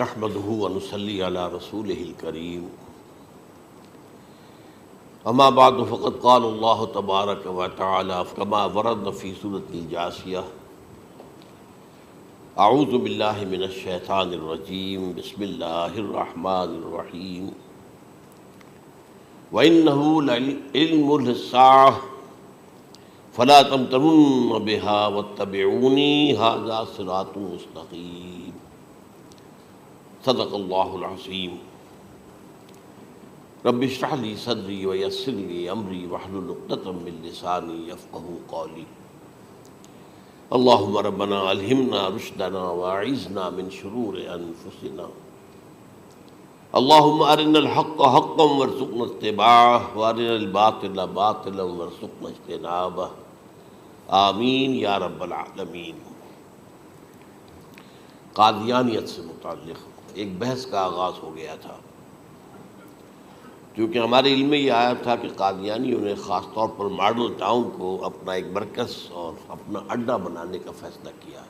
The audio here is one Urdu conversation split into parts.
نحمده ونصلي على رسوله الكريم اما بعد فقد قال الله تبارك وتعالى كما ورد في سورة الجاثية اعوذ بالله من الشيطان الرجيم بسم الله الرحمن الرحيم وإنه لعلم للساعة فلا تمترن بها واتبعوني هذا صراط مستقيم صدق اللہ العظیم رب اشرح لی صدری ویسر لی امری واحلل عقدۃ من لسانی یفقہوا قولی اللہم ربنا الہمنا رشدنا واعذنا من شرور انفسنا اللہم ارنا الحق حقا وارزقنا اتباعہ وارنا الباطل باطلا وارزقنا اجتنابہ آمین یا رب العالمین۔ قادیانیت سے متعلق ایک بحث کا آغاز ہو گیا تھا، کیونکہ ہمارے علم میں یہ آیا تھا کہ قادیانیوں نے خاص طور پر ماڈل ٹاؤن کو اپنا ایک مرکز اور اپنا اڈہ بنانے کا فیصلہ کیا،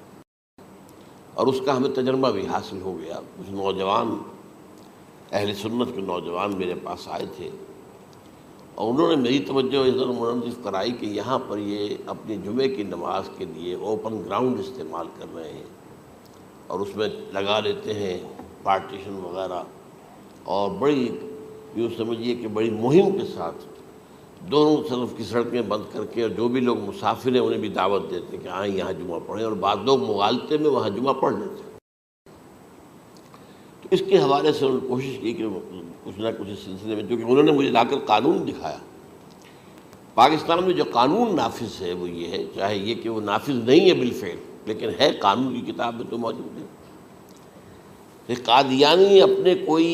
اور اس کا ہمیں تجربہ بھی حاصل ہو گیا۔ کچھ نوجوان اہل سنت کے نوجوان میرے پاس آئے تھے اور انہوں نے میری توجہ اس طرح منعطف کرائی کہ یہاں پر یہ اپنی جمعے کی نماز کے لیے اوپن گراؤنڈ استعمال کر رہے ہیں اور اس میں لگا لیتے ہیں پارٹیشن وغیرہ، اور بڑی یوں سمجھیے کہ بڑی مہم کے ساتھ دونوں طرف کی سڑکیں بند کر کے، اور جو بھی لوگ مسافر ہیں انہیں بھی دعوت دیتے ہیں کہ آئیں یہاں جمعہ پڑھیں، اور بعض لوگ مغالطے میں وہاں جمعہ پڑھ لیتے ہیں۔ تو اس کے حوالے سے انہوں نے کوشش کی کہ کچھ نہ کچھ اس سلسلے میں، کیونکہ انہوں نے مجھے لا کر قانون دکھایا۔ پاکستان میں جو قانون نافذ ہے وہ یہ ہے، چاہے یہ کہ وہ نافذ نہیں ہے بالفعل، لیکن ہے قانون کی کتاب میں تو موجود ہے، کہ قادیانی اپنے کوئی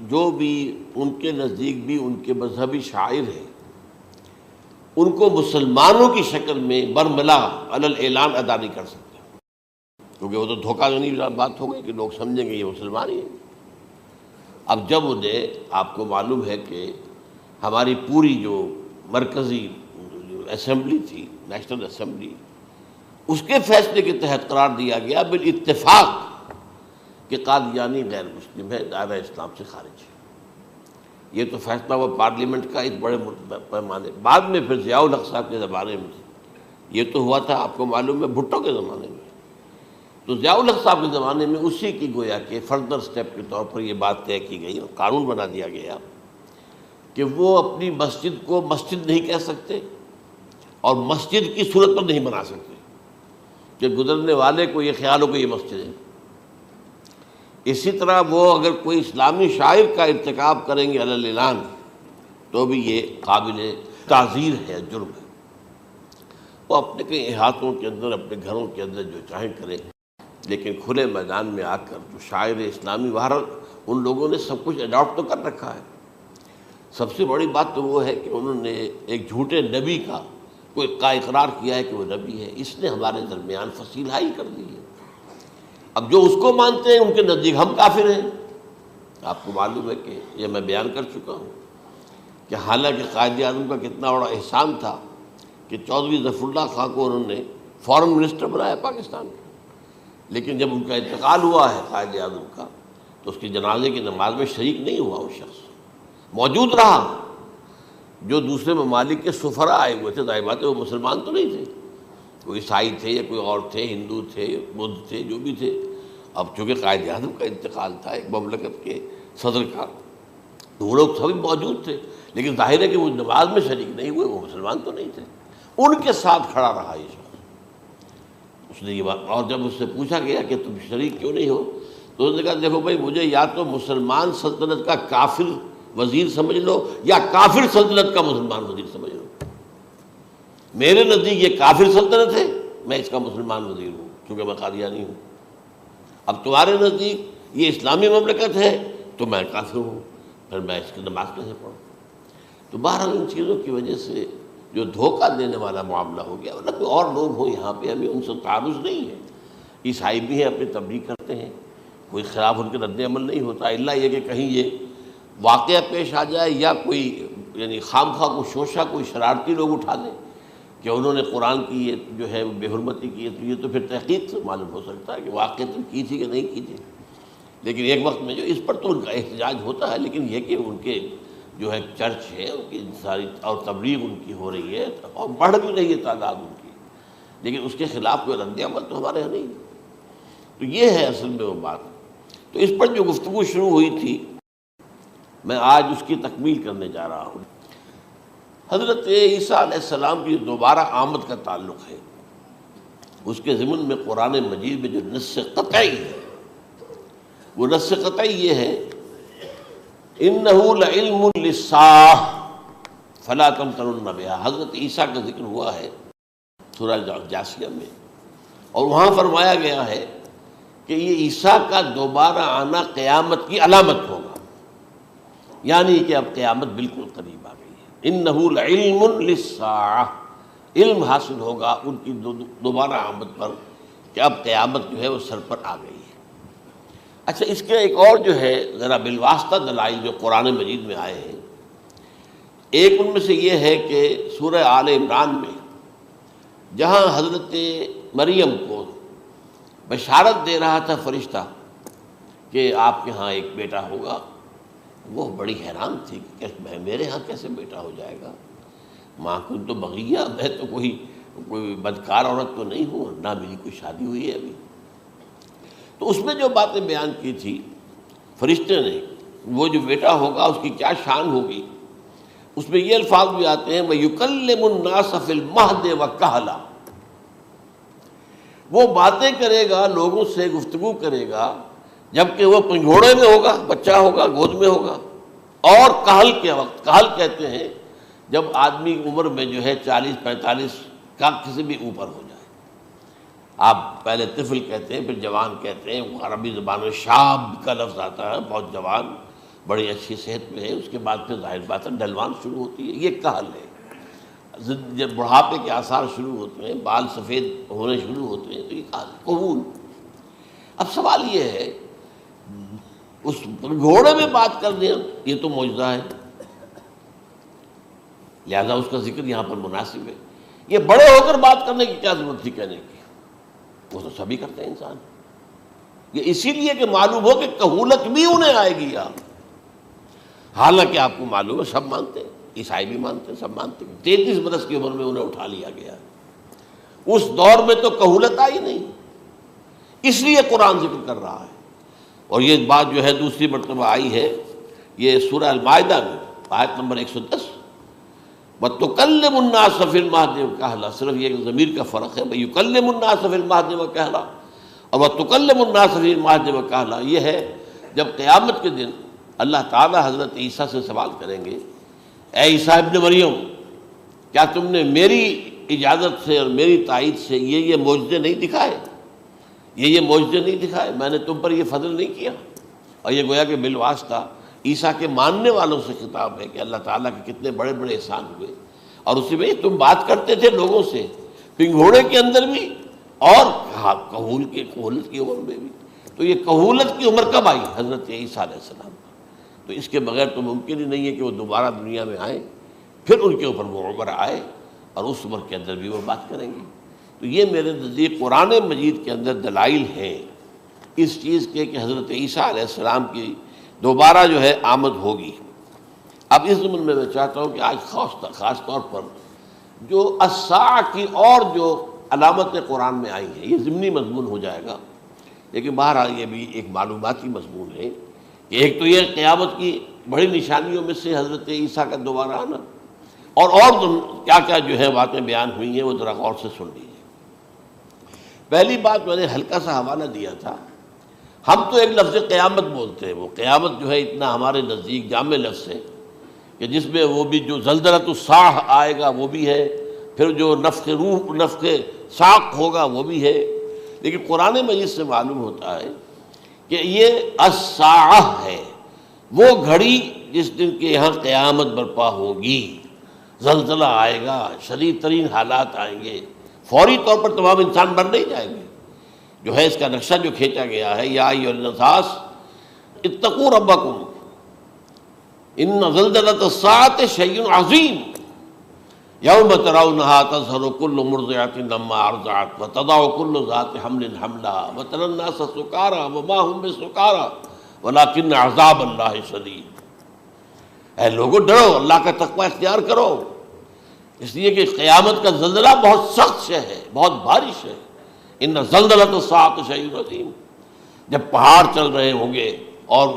جو بھی ان کے نزدیک بھی ان کے مذہبی شاعر ہیں ان کو مسلمانوں کی شکل میں برملا علی الاعلان ادا نہیں کر سکتے، کیونکہ وہ تو دھوکہ دہی بات ہو گئی کہ لوگ سمجھیں گے یہ مسلمان ہی ہیں۔ اب جب انہیں، آپ کو معلوم ہے کہ ہماری پوری جو مرکزی اسمبلی تھی، نیشنل اسمبلی، اس کے فیصلے کے تحت قرار دیا گیا بالاتفاق کہ قادیانی غیر مسلم ہے، دائرہ اسلام سے خارج ہے۔ یہ تو فیصلہ ہوا پارلیمنٹ کا اس بڑے پیمانے، بعد میں پھر ضیاء الحق صاحب کے زمانے میں یہ تو ہوا تھا، آپ کو معلوم ہے بھٹو کے زمانے میں، تو ضیاء الحق صاحب کے زمانے میں اسی کی گویا کہ فردر سٹیپ کے طور پر یہ بات طے کی گئی اور قانون بنا دیا گیا کہ وہ اپنی مسجد کو مسجد نہیں کہہ سکتے اور مسجد کی صورت پر نہیں بنا سکتے کہ گزرنے والے کو یہ خیال ہو کہ یہ مسجد ہے۔ اسی طرح وہ اگر کوئی اسلامی شاعر کا ارتکاب کریں گے علی الاعلان تو بھی یہ قابل تعزیر ہے، جرم ہے۔ وہ اپنے کئی احاطوں کے اندر، اپنے گھروں کے اندر جو چاہیں کریں، لیکن کھلے میدان میں آ کر جو شاعر اسلامی بہرحال ان لوگوں نے سب کچھ اڈاپٹ تو کر رکھا ہے۔ سب سے بڑی بات تو وہ ہے کہ انہوں نے ایک جھوٹے نبی کا اقرار کیا ہے کہ وہ نبی ہے، اس نے ہمارے درمیان فصیل ہائی کر دی ہے۔ اب جو اس کو مانتے ہیں ان کے نزدیک ہم کافر ہیں۔ آپ کو معلوم ہے کہ یہ میں بیان کر چکا ہوں کہ حالانکہ قائد اعظم کا کتنا بڑا احسان تھا کہ چودھری ظفر اللہ خان کو انہوں نے فارن منسٹر بنایا پاکستان کا، لیکن جب ان کا انتقال ہوا ہے قائد اعظم کا تو اس کی جنازے کی نماز میں شریک نہیں ہوا، وہ شخص موجود رہا۔ جو دوسرے ممالک کے سفراء آئے ہوئے تھے، ظاہر بات ہے وہ مسلمان تو نہیں تھے، کوئی عیسائی تھے یا کوئی اور تھے، ہندو تھے، بدھ تھے، جو بھی تھے۔ اب چونکہ قائد اعظم کا انتقال تھا ایک مملکت کے صدر کا، تو وہ لوگ سبھی موجود تھے، لیکن ظاہر ہے کہ وہ نماز میں شریک نہیں ہوئے، وہ مسلمان تو نہیں تھے۔ ان کے ساتھ کھڑا رہا یہ شخص، اس نے یہ بات، اور جب اس سے پوچھا گیا کہ تم شریک کیوں نہیں ہو تو اس نے کہا دیکھو بھائی، مجھے یا تو مسلمان سلطنت کا کافر وزیر سمجھ لو یا کافر سلطنت کا مسلمان وزیر سمجھ لو۔ میرے نزدیک یہ کافر سلطنت ہے، میں اس کا مسلمان وزیر ہوں کیونکہ میں قادیانی ہوں۔ اب تمہارے نزدیک یہ اسلامی مملکت ہے تو میں کافر ہوں، پھر میں اس کی نماز کیسے پڑھوں؟ تو بہرحال ان چیزوں کی وجہ سے جو دھوکہ دینے والا معاملہ ہو گیا، ورنہ کوئی اور لوگ ہوں یہاں پہ، ہمیں ان سے تعارض نہیں ہے۔ عیسائی بھی ہیں، اپنی تبلیغ کرتے ہیں، کوئی خلاف ان کے رد عمل نہیں ہوتا، الا یہ کہ کہیں یہ واقعہ پیش آ جائے یا کوئی یعنی خام خواہ کو شوشہ کوئی شرارتی لوگ اٹھا لیں کہ انہوں نے قرآن کی یہ جو ہے بے حرمتی کی ہے، تو یہ تو پھر تحقیق سے معلوم ہو سکتا ہے کہ واقعتاً کی تھی کہ نہیں کی تھی۔ لیکن ایک وقت میں جو اس پر تو ان کا احتجاج ہوتا ہے، لیکن یہ کہ ان کے جو ہے چرچ ہے ان کی ساری اور تبلیغ ان کی ہو رہی ہے اور بڑھ بھی رہی ہے تعداد ان کی، لیکن اس کے خلاف کوئی رد عمل تو ہمارے یہاں نہیں ہے۔ تو یہ ہے اصل میں وہ بات۔ تو اس پر جو گفتگو شروع ہوئی تھی میں آج اس کی تکمیل کرنے جا رہا ہوں۔ حضرت عیسیٰ علیہ السلام کی دوبارہ آمد کا تعلق ہے، اس کے ضمن میں قرآن مجید میں جو نص قطعی ہے وہ نص قطعی یہ ہے اِنَّهُ لَعِلْمٌ لِلسَّاعَةِ فَلَا تَمْتَرُنَّ بِهَا۔ حضرت عیسیٰ کا ذکر ہوا ہے سورہ جاثیہ میں، اور وہاں فرمایا گیا ہے کہ یہ عیسیٰ کا دوبارہ آنا قیامت کی علامت ہوگا، یعنی کہ اب قیامت بالکل قریب آ گئی ہے۔ اِنَّهُ لَعِلْمٌ لِلسَّاعَةِ، علم حاصل ہوگا ان کی دوبارہ آمد پر کہ اب قیامت جو ہے وہ سر پر آ گئی ہے۔ اچھا، اس کے ایک اور جو ہے ذرا بالواسطہ دلائل جو قرآن مجید میں آئے ہیں، ایک ان میں سے یہ ہے کہ سورہ آل عمران میں جہاں حضرت مریم کو بشارت دے رہا تھا فرشتہ کہ آپ کے ہاں ایک بیٹا ہوگا، وہ بڑی حیران تھی کہ میرے ہاں کیسے بیٹا ہو جائے گا، ماں کن تو بغیہ، میں تو کوئی بدکار عورت تو نہیں ہوں، نہ میری کوئی شادی ہوئی ہے ابھی۔ تو اس میں جو باتیں بیان کی تھی فرشتے نے، وہ جو بیٹا ہوگا اس کی کیا شان ہوگی، اس میں یہ الفاظ بھی آتے ہیں وَيُكَلِّمُ النَّاسَ فِي الْمَهْدِ وَكَهْلًا، وہ باتیں کرے گا، لوگوں سے گفتگو کرے گا جبکہ وہ پنجھوڑے میں ہوگا، بچہ ہوگا، گود میں ہوگا، اور کہل کے وقت، کہل کہتے ہیں جب آدمی عمر میں جو ہے 40-45 کا کسی بھی اوپر ہو جائے، آپ پہلے طفل کہتے ہیں پھر جوان کہتے ہیں، عربی زبان میں شاب کا لفظ آتا ہے، بہت جوان، بڑی اچھی صحت میں ہے، اس کے بعد پھر ظاہر بات ہے ڈھلوان شروع ہوتی ہے، یہ کہل ہے۔ جب بڑھاپے کے آثار شروع ہوتے ہیں، بال سفید ہونے شروع ہوتے ہیں تو یہ کہل، قبول۔ اب سوال یہ ہے اس گھوڑے میں بات کر دیں، یہ تو معجزہ ہے، لہذا اس کا ذکر یہاں پر مناسب ہے۔ یہ بڑے ہو کر بات کرنے کی کیا ضرورت تھی کہنے کی، وہ تو سبھی کرتے ہیں انسان، یہ اسی لیے کہ معلوم ہو کہ کہولت بھی انہیں آئے گی یہاں، حالانکہ آپ کو معلوم ہے سب مانتے ہیں، عیسائی بھی مانتے ہیں، سب مانتے ہیں، 33 برس کی عمر میں انہیں اٹھا لیا گیا، اس دور میں تو کہولت آئی نہیں، اس لیے قرآن ذکر کر رہا ہے۔ اور یہ بات جو ہے دوسری مرتبہ آئی ہے یہ سورہ المائدہ میں آیت نمبر 110 وَتُكَلِّمُ النَّاسَ فِي الْمَهْدِ وَكَهْلًا، صرف یہ ضمیر کا فرق ہے، وَيُكَلِّمُ النَّاسَ فِي الْمَهْدِ وَكَهْلًا، اور وَتُكَلِّمُ النَّاسَ فِي الْمَهْدِ وَكَهْلًا یہ ہے جب قیامت کے دن اللہ تعالیٰ حضرت عیسیٰ سے سوال کریں گے، اے عیسیٰ ابن مریم، کیا تم نے میری اجازت سے اور میری تائید سے یہ معجزے نہیں دکھائے، یہ معجزے نہیں دکھائے، میں نے تم پر یہ فضل نہیں کیا؟ اور یہ گویا کہ بالواسطہ عیسیٰ کے ماننے والوں سے خطاب ہے کہ اللہ تعالیٰ کے کتنے بڑے بڑے احسان ہوئے، اور اسی میں تم بات کرتے تھے لوگوں سے پنگھوڑے کے اندر بھی اور کہولت کی عمر میں بھی، تو یہ کہولت کی عمر کب آئی؟ حضرت عیسیٰ علیہ السلام، تو اس کے بغیر تو ممکن ہی نہیں ہے کہ وہ دوبارہ دنیا میں آئیں، پھر ان کے اوپر وہ عمر آئے اور اس عمر کے اندر بھی وہ بات کریں گے۔ تو یہ میرے نزدیک قرآن مجید کے اندر دلائل ہیں اس چیز کے کہ حضرت عیسیٰ علیہ السلام کی دوبارہ جو ہے آمد ہوگی۔ اب اس ضمن میں چاہتا ہوں کہ آج خاص طور پر جو الساعہ کی اور جو علامتیں قرآن میں آئی ہیں، یہ ضمنی مضمون ہو جائے گا، لیکن بہرحال یہ بھی ایک معلوماتی مضمون ہے کہ ایک تو یہ قیامت کی بڑی نشانیوں میں سے حضرت عیسیٰ کا دوبارہ آنا، اور کیا کیا جو ہے باتیں بیان ہوئی ہیں وہ ذرا غور سے سن لیجیے۔ پہلی بات میں نے ہلکا سا حوالہ دیا تھا، ہم تو ایک لفظ قیامت بولتے ہیں، وہ قیامت جو ہے اتنا ہمارے نزدیک جامع لفظ ہے کہ جس میں وہ بھی جو زلزلۃ الساعہ آئے گا وہ بھی ہے، پھر جو نفخ روح نفخ ساق ہوگا وہ بھی ہے، لیکن قرآن مجید سے معلوم ہوتا ہے کہ یہ الساعہ ہے، وہ گھڑی جس دن کے یہاں قیامت برپا ہوگی، زلزلہ آئے گا، شدید ترین حالات آئیں گے، فوری طور پر تمام انسان مر نہیں جائیں گے۔ جو ہے اس کا نقشہ جو کھینچا گیا ہے، یا ایھا الناس اتقوا ربکم ان زلزلۃ الساعۃ شیء عظیم یوم ترونھا تذہل کل مرضعۃ عما ارضعت وتضع کل ذات حمل حملھا وتری الناس سکارى وما هم بسکارى ولکن عذاب اللہ شدید، اے لوگوں ڈرو، اللہ کا تقوی اختیار کرو، اس لیے کہ قیامت کا زلزلہ بہت سخت شے ہے، بہت بھاری شے ہے۔ ان زلزلۃ الساعۃ شیء عظیم، جب پہاڑ چل رہے ہوں گے اور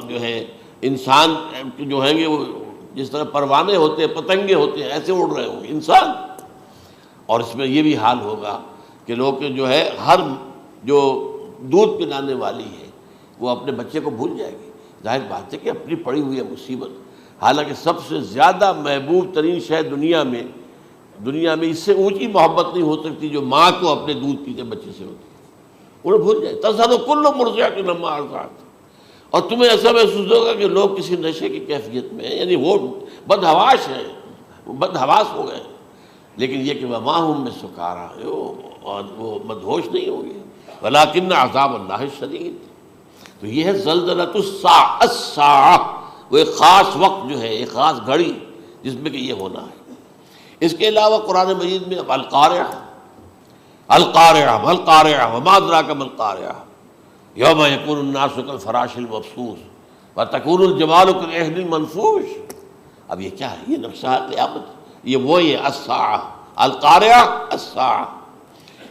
جو ہے انسان جو ہیں گے وہ جس طرح پروانے ہوتے ہیں، پتنگے ہوتے ہیں، ایسے اڑ رہے ہوں گے انسان، اور اس میں یہ بھی حال ہوگا کہ لوگ جو ہے ہر جو دودھ پلانے والی ہے وہ اپنے بچے کو بھول جائے گی۔ ظاہر بات ہے کہ اپنی پڑی ہوئی ہے مصیبت، حالانکہ سب سے زیادہ محبوب ترین شے دنیا میں اس سے اونچی محبت نہیں ہو سکتی جو ماں کو اپنے دودھ پیتے بچے سے ہوتی ہے، انہیں بھول جائے۔ تذہب کل مرضعۃ عما ارضعت، اور تمہیں ایسا محسوس ہوگا کہ لوگ کسی نشے کی کیفیت میں ہیں، یعنی وہ بدحواش ہیں، وہ بدحواس ہو گئے، لیکن یہ کہ وما هم بسکارى، اور وہ مدہوش نہیں ہوں گے، ولکن عذاب اللہ شدید۔ تو یہ ہے زلزلۃ الساعہ، وہ ایک خاص وقت جو ہے، ایک خاص گھڑی جس میں کہ یہ ہونا ہے۔ اس کے علاوہ قرآن مجید میں القارعہ، القارعہ والقارعہ وما ادراک ما القارعہ، یوم یکون الناس کالفراش المبثوث وتکون الجبال کالعہن المنفوش۔ اب یہ کیا ہے؟ یہ نقشہ قیامت، یہ وہی ہے الساعہ، القارعہ الساعہ۔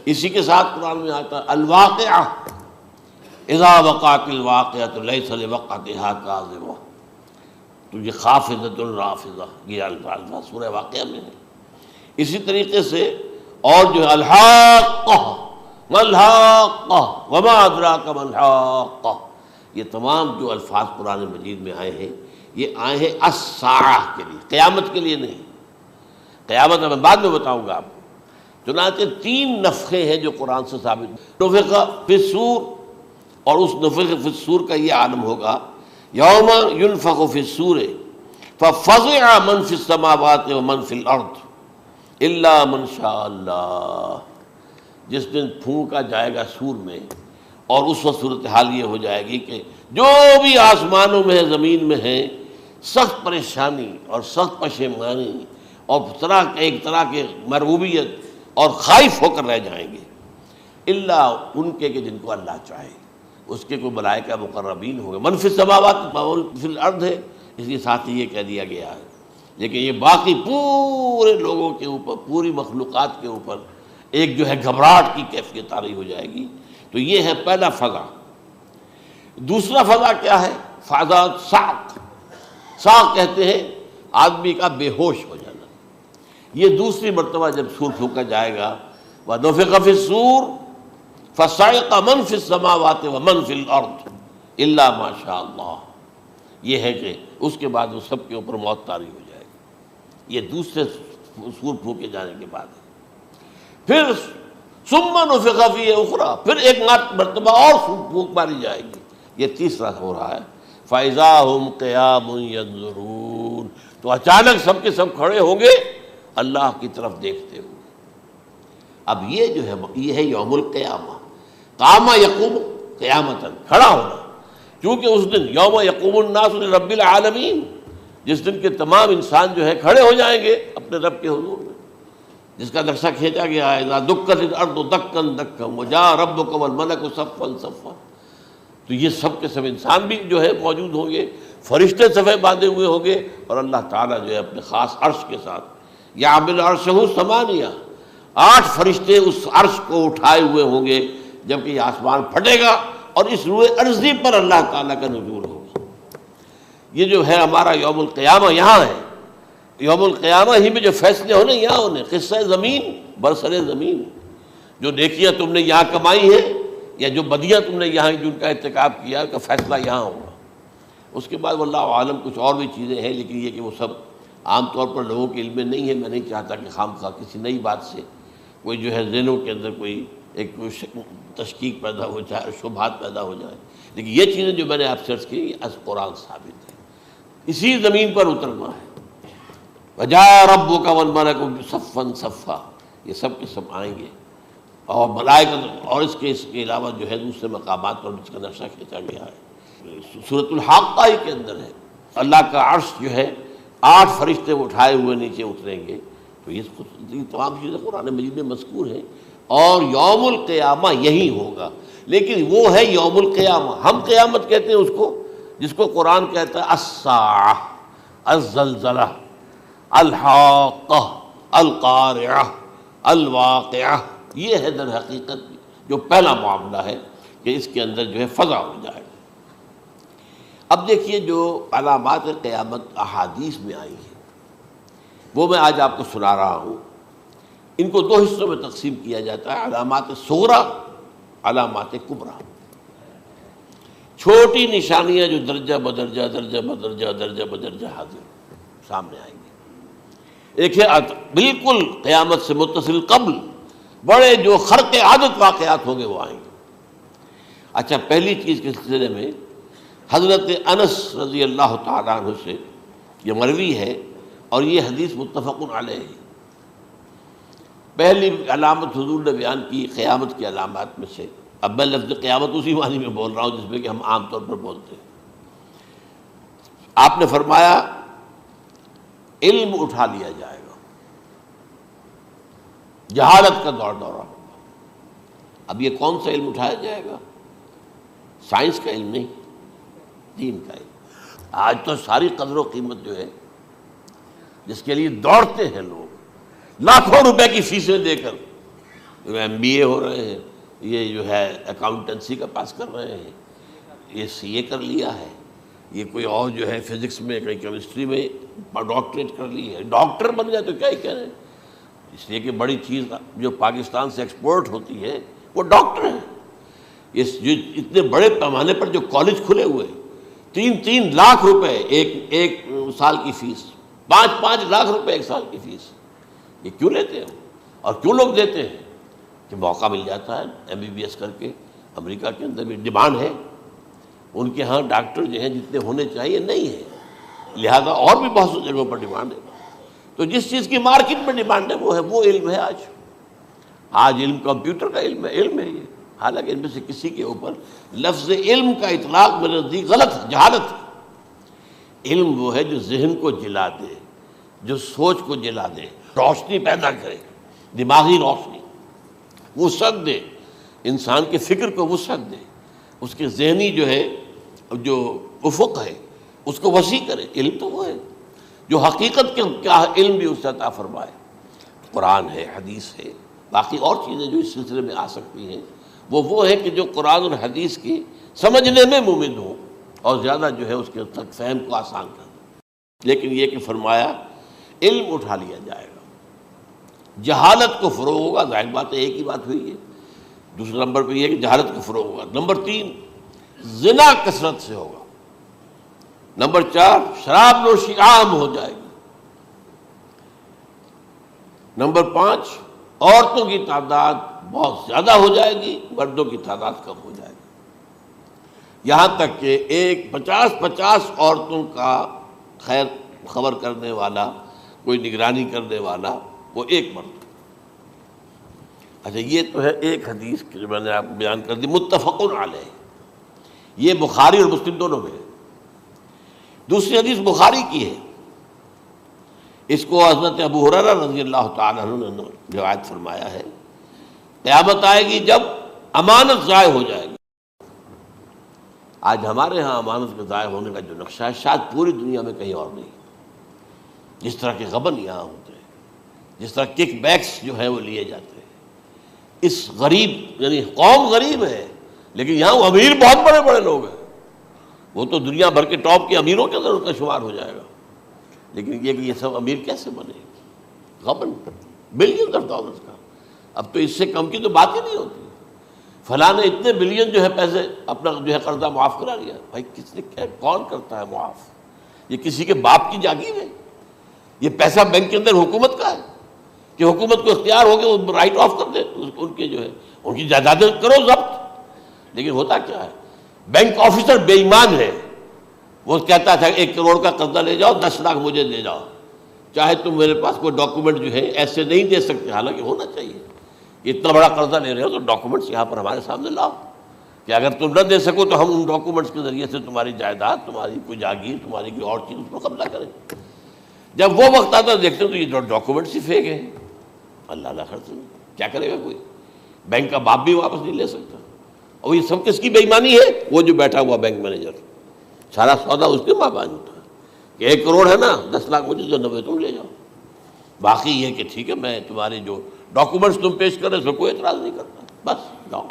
اسی کے ساتھ قرآن میں آتا ہے الواقعہ، اذا وقعت الواقعۃ لیس لوقعتها کاذبہ، تو یہ خافضۃ رافضہ، یہ الفاظ سورہ واقعہ میں ہے۔ اسی طریقے سے اور جو ہے الحاقہ ما الحاقہ وما ادراک ما الحاقہ، یہ تمام جو الفاظ قرآن مجید میں آئے ہیں یہ آئے ہیں الساعہ کے لیے، قیامت کے لیے نہیں۔ قیامت میں بعد میں بتاؤں گا آپ کو۔ چنانچہ 3 نفخے ہیں جو قرآن سے ثابت، نفخ فی الصور، اور اس نفخ فی الصور کا یہ عالم ہوگا یوم ینفخ فی الصور ففزع من فی السماوات ومن فی الارض الا من شاء اللہ، جس دن پھونکا جائے گا سور میں، اور اس وقت صورتحال یہ ہو جائے گی کہ جو بھی آسمانوں میں ہے، زمین میں ہے، سخت پریشانی اور سخت پشیمانی اور ایک طرح کے مرعوبیت اور خائف ہو کر رہ جائیں گے، اللہ ان کے کہ جن کو اللہ چاہے، اس کے کوئی ملائکہ مقربین ہوں گے۔ من فی السماوات ومن فی الارض ہے، اس لیے ساتھ ہی یہ کہہ دیا گیا ہے، لیکن یہ باقی پورے لوگوں کے اوپر، پوری مخلوقات کے اوپر ایک جو ہے گھبراہٹ کی کیفیت طاری ہو جائے گی۔ تو یہ ہے پہلا فضا۔ دوسرا فضا کیا ہے؟ فضا صعق، صعق کہتے ہیں آدمی کا بے ہوش ہو جانا۔ یہ دوسری مرتبہ جب سور پھونکا جائے گا، وَنُفِخَ فِي الصُّورِ فَصَعِقَ مَن فِي السَّمَاوَاتِ وَمَن فِي الْأَرْضِ إِلَّا مَا شَاءَ اللَّهُ، یہ ہے کہ اس کے بعد وہ سب کے اوپر موت طاری ہو جائے گی۔ یہ دوسرے سور پھونکے جانے کے بعد ہے۔ پھر ثُمَّ نُفِخَ فِيهِ أُخْرَى، پھر ایک مرتبہ اور پھونک ماری جائے گی، یہ تیسرا ہو رہا ہے۔ فَإِذَا هُمْ قِيَامٌ يَنظُرُونَ، تو اچانک سب کے سب کھڑے ہوں گے اللہ کی طرف دیکھتے ہوئے۔ اب یہ جو ہے یہ ہے یوم القیامہ، قام یقوم قیامتاً، کھڑا ہونا، کیونکہ اس دن یوم یقوم الناس لرب العالمین، جس دن کے تمام انسان جو ہے کھڑے ہو جائیں گے اپنے رب کے حضور میں، جس کا نقشہ کھینچا گیا ہے اذا دکت الارض دکا دکا وجاء ربک والملک صفا صفا۔ تو یہ سب کے سب انسان بھی جو ہے موجود ہوں گے، فرشتے صفے باندھے ہوئے ہوں گے، اور اللہ تعالیٰ جو ہے اپنے خاص عرش کے ساتھ، یحمل عرشہ ثمانیہ، 8 فرشتے اس عرش کو اٹھائے ہوئے ہوں گے، جبکہ یہ آسمان پھٹے گا اور اس روئے ارضی پر اللہ تعالیٰ کا نزول ہوگا۔ یہ جو ہے ہمارا یوم القیامہ یہاں ہے، یوم القیامہ ہی میں جو فیصلے ہونے یہاں ہونے، قصہ زمین برسر زمین، جو نیکیاں تم نے یہاں کمائی ہیں یا جو بدیاں تم نے یہاں جن کا ارتکاب کیا کا فیصلہ یہاں ہوگا۔ اس کے بعد واللہ عالم کچھ اور بھی چیزیں ہیں، لیکن یہ کہ وہ سب عام طور پر لوگوں کے علم میں نہیں ہے۔ میں نہیں چاہتا کہ خام خواہ کسی نئی بات سے کوئی جو ہے ذہنوں کے اندر کوئی ایک تشکیک پیدا ہو جائے، شبہات پیدا ہو جائے، لیکن یہ چیزیں جو میں نے آپ سے عرض کی یہ از قرآن ثابت ہے، اسی زمین پر اترنا ہے۔ وجاء ربک والملک صفا صفا، یہ سب کے سب آئیں گے، اور ملائکہ، اور اس کے علاوہ جو ہے دوسرے مقامات پر جس کا نقشہ کھینچا گیا ہے سورۃ الحاقہ کے اندر ہے۔ اللہ کا عرش جو ہے 8 فرشتے اٹھائے ہوئے نیچے اتریں گے۔ تو یہ تمام چیزیں قرآن مجید میں مذکور ہیں، اور یوم القیامہ یہی ہوگا، لیکن وہ ہے یوم القیامہ، ہم قیامت کہتے ہیں اس کو، جس کو قرآن کہتا ہے الساعہ، الزلزلہ، الحاقہ، القارعہ، الواقعہ، یہ ہے در حقیقت جو پہلا معاملہ ہے کہ اس کے اندر جو ہے فضا ہو جائے۔ اب دیکھیے جو علامات قیامت احادیث میں آئی ہیں وہ میں آج آپ کو سنا رہا ہوں۔ ان کو دو حصوں میں تقسیم کیا جاتا ہے، علامات صغریٰ، علامات کبریٰ۔ چھوٹی نشانیاں جو درجہ بدرجہ درجہ بدرجہ درجہ بدرجہ حاضر سامنے آئیں گے۔ ایک ہے بالکل قیامت سے متصل قبل بڑے جو خرق عادت واقعات ہوں گے وہ آئیں گے۔ اچھا، پہلی چیز کے سلسلے میں حضرت انس رضی اللہ تعالیٰ عنہ سے یہ مروی ہے اور یہ حدیث متفق علیہ ہے۔ پہلی علامت حضور نے بیان کی قیامت کی علامات میں سے، اب میں لفظ قیامت اسی معنی میں بول رہا ہوں جس میں کہ ہم عام طور پر بولتے ہیں۔ آپ نے فرمایا علم اٹھا لیا جائے گا، جہالت کا دور دورہ ہوگا۔ اب یہ کون سا علم اٹھایا جائے گا؟ سائنس کا علم نہیں، دین کا علم۔ آج تو ساری قدر و قیمت جو ہے جس کے لیے دوڑتے ہیں لوگ، لاکھوں روپے کی فیسیں دے کر، ایم بی اے ہو رہے ہیں، یہ جو ہے اکاؤنٹنسی کا پاس کر رہے ہیں، یہ سی اے کر لیا ہے، یہ کوئی اور جو ہے فزکس میں، کوئی کیمسٹری میں ڈاکٹریٹ کر لی ہے، ڈاکٹر بن گئے تو کیا ہی کہہ رہے ہیں۔ اس لیے کہ بڑی چیز جو پاکستان سے ایکسپورٹ ہوتی ہے وہ ڈاکٹر ہیں۔ جو اتنے بڑے پیمانے پر جو کالج کھلے ہوئے، 3 لاکھ روپے ایک سال کی فیس، 5 لاکھ روپے ایک سال کی فیس، یہ کیوں لیتے ہیں اور کیوں لوگ دیتے ہیں؟ کہ موقع مل جاتا ہے ایم بی بی ایس کر کے۔ امریکہ کے اندر بھی ڈیمانڈ ہے، ان کے ہاں ڈاکٹر جو ہیں جتنے ہونے چاہیے نہیں ہے، لہذا اور بھی بہت سی جگہوں پر ڈیمانڈ ہے۔ تو جس چیز کی مارکیٹ میں ڈیمانڈ ہے وہ علم ہے۔ آج علم کمپیوٹر کا علم ہے یہ، حالانکہ ان میں سے کسی کے اوپر لفظ علم کا اطلاق میرے نزدیک غلط ہے، جہالت ہے۔ علم وہ ہے جو ذہن کو جلا دے، جو سوچ کو جلا دے، روشنی پیدا کرے، دماغی روشنی، وسعت دے، انسان کے فکر کو وسعت دے، اس کے ذہنی جو ہے جو افق ہے اس کو وسیع کرے۔ علم تو وہ ہے جو حقیقت کے کیا علم بھی اس سے عطا فرمائے۔ قرآن ہے، حدیث ہے، باقی اور چیزیں جو اس سلسلے میں آ سکتی ہیں وہ ہے کہ جو قرآن اور حدیث کی سمجھنے میں مومن ہوں اور زیادہ جو ہے اس کے تک فہم کو آسان کر دیں۔ لیکن یہ کہ فرمایا علم اٹھا لیا جائے گا، جہالت کو فروغ ہوگا۔ ظاہر بات ہے ایک ہی بات ہوئی ہے۔ دوسرے نمبر پہ یہ کہ جہالت کو فروغ ہوگا۔ نمبر 3 زنا کثرت سے ہوگا۔ نمبر 4 شراب نوشی عام ہو جائے گی۔ نمبر 5 عورتوں کی تعداد بہت زیادہ ہو جائے گی، مردوں کی تعداد کم ہو جائے گی، یہاں تک کہ 50 عورتوں کا خیر خبر کرنے والا، کوئی نگرانی کرنے والا، وہ ایک مرد۔ اچھا، یہ تو ہے ایک حدیث جو میں نے آپ کو بیان کر دی، متفق علیہ، یہ بخاری اور مسلم دونوں میں ہے۔ دوسری حدیث بخاری کی ہے، اس کو حضرت ابو ہریرہ رضی اللہ تعالیٰ عنہ نے روایت فرمایا ہے، قیامت آئے گی جب امانت ضائع ہو جائے گی۔ آج ہمارے ہاں امانت کے ضائع ہونے کا جو نقشہ ہے شاید پوری دنیا میں کہیں اور نہیں۔ جس طرح کے غبن یہاں ہوتے ہیں، جس طرح کک بیکس جو ہے وہ لیے جاتے ہیں، اس غریب یعنی قوم غریب ہے لیکن یہاں وہ امیر بہت بڑے بڑے لوگ ہیں، وہ تو دنیا بھر کے ٹاپ کے امیروں کے اندر ان کا شمار ہو جائے گا۔ لیکن یہ کہ یہ سب امیر کیسے بنے؟ غبن بلین آف ڈالرز کا، اب تو اس سے کم کی تو بات ہی نہیں ہوتی۔ فلاں نے اتنے بلین جو ہے پیسے اپنا جو ہے قرضہ معاف کرا لیا۔ بھائی کس نے کیا، کون کرتا ہے معاف؟ یہ کسی کے باپ کی جاگیر ہے؟ یہ پیسہ بینک کے اندر حکومت کا ہے کہ حکومت کو اختیار ہو کے وہ رائٹ آف کر دے ان کے جو ہے ان کی جائیدادیں کرو ضبط۔ لیکن ہوتا کیا ہے، بینک آفیسر بے ایمان ہے، وہ کہتا تھا 1 کروڑ کا قرضہ لے جاؤ، 10 لاکھ مجھے دے جاؤ، چاہے تم میرے پاس کوئی ڈاکومنٹ جو ہے ایسے نہیں دے سکتے، حالانکہ ہونا چاہیے۔ اتنا بڑا قرضہ لے رہے ہو تو ڈاکومنٹس یہاں پر ہمارے سامنے لاؤ کہ اگر تم نہ دے سکو تو ہم ان ڈاکومنٹس کے ذریعے سے تمہاری جائیداد، تمہاری کوئی جاگیر، تمہاری کوئی اور چیز اس کو قبضہ کریں۔ جب وہ وقت آتا ہے دیکھتے ہیں تو یہ ڈاکومنٹس ہی فیک ہیں۔ اللہ خرچ کیا کرے گا کوئی؟ بینک کا باپ بھی واپس نہیں لے سکتا۔ اور یہ سب کس کی بے ایمانی ہے؟ وہ جو بیٹھا ہوا بینک مینیجر، سارا سودا اس کے مابین ہوتا ہے کہ 1 کروڑ ہے نا، 10 لاکھ مجھے دو، 90 تم لے جاؤ، باقی یہ کہ ٹھیک ہے میں تمہارے جو ڈاکومنٹس تم پیش کر رہے اس میں کوئی اعتراض نہیں کرتا، بس جاؤ۔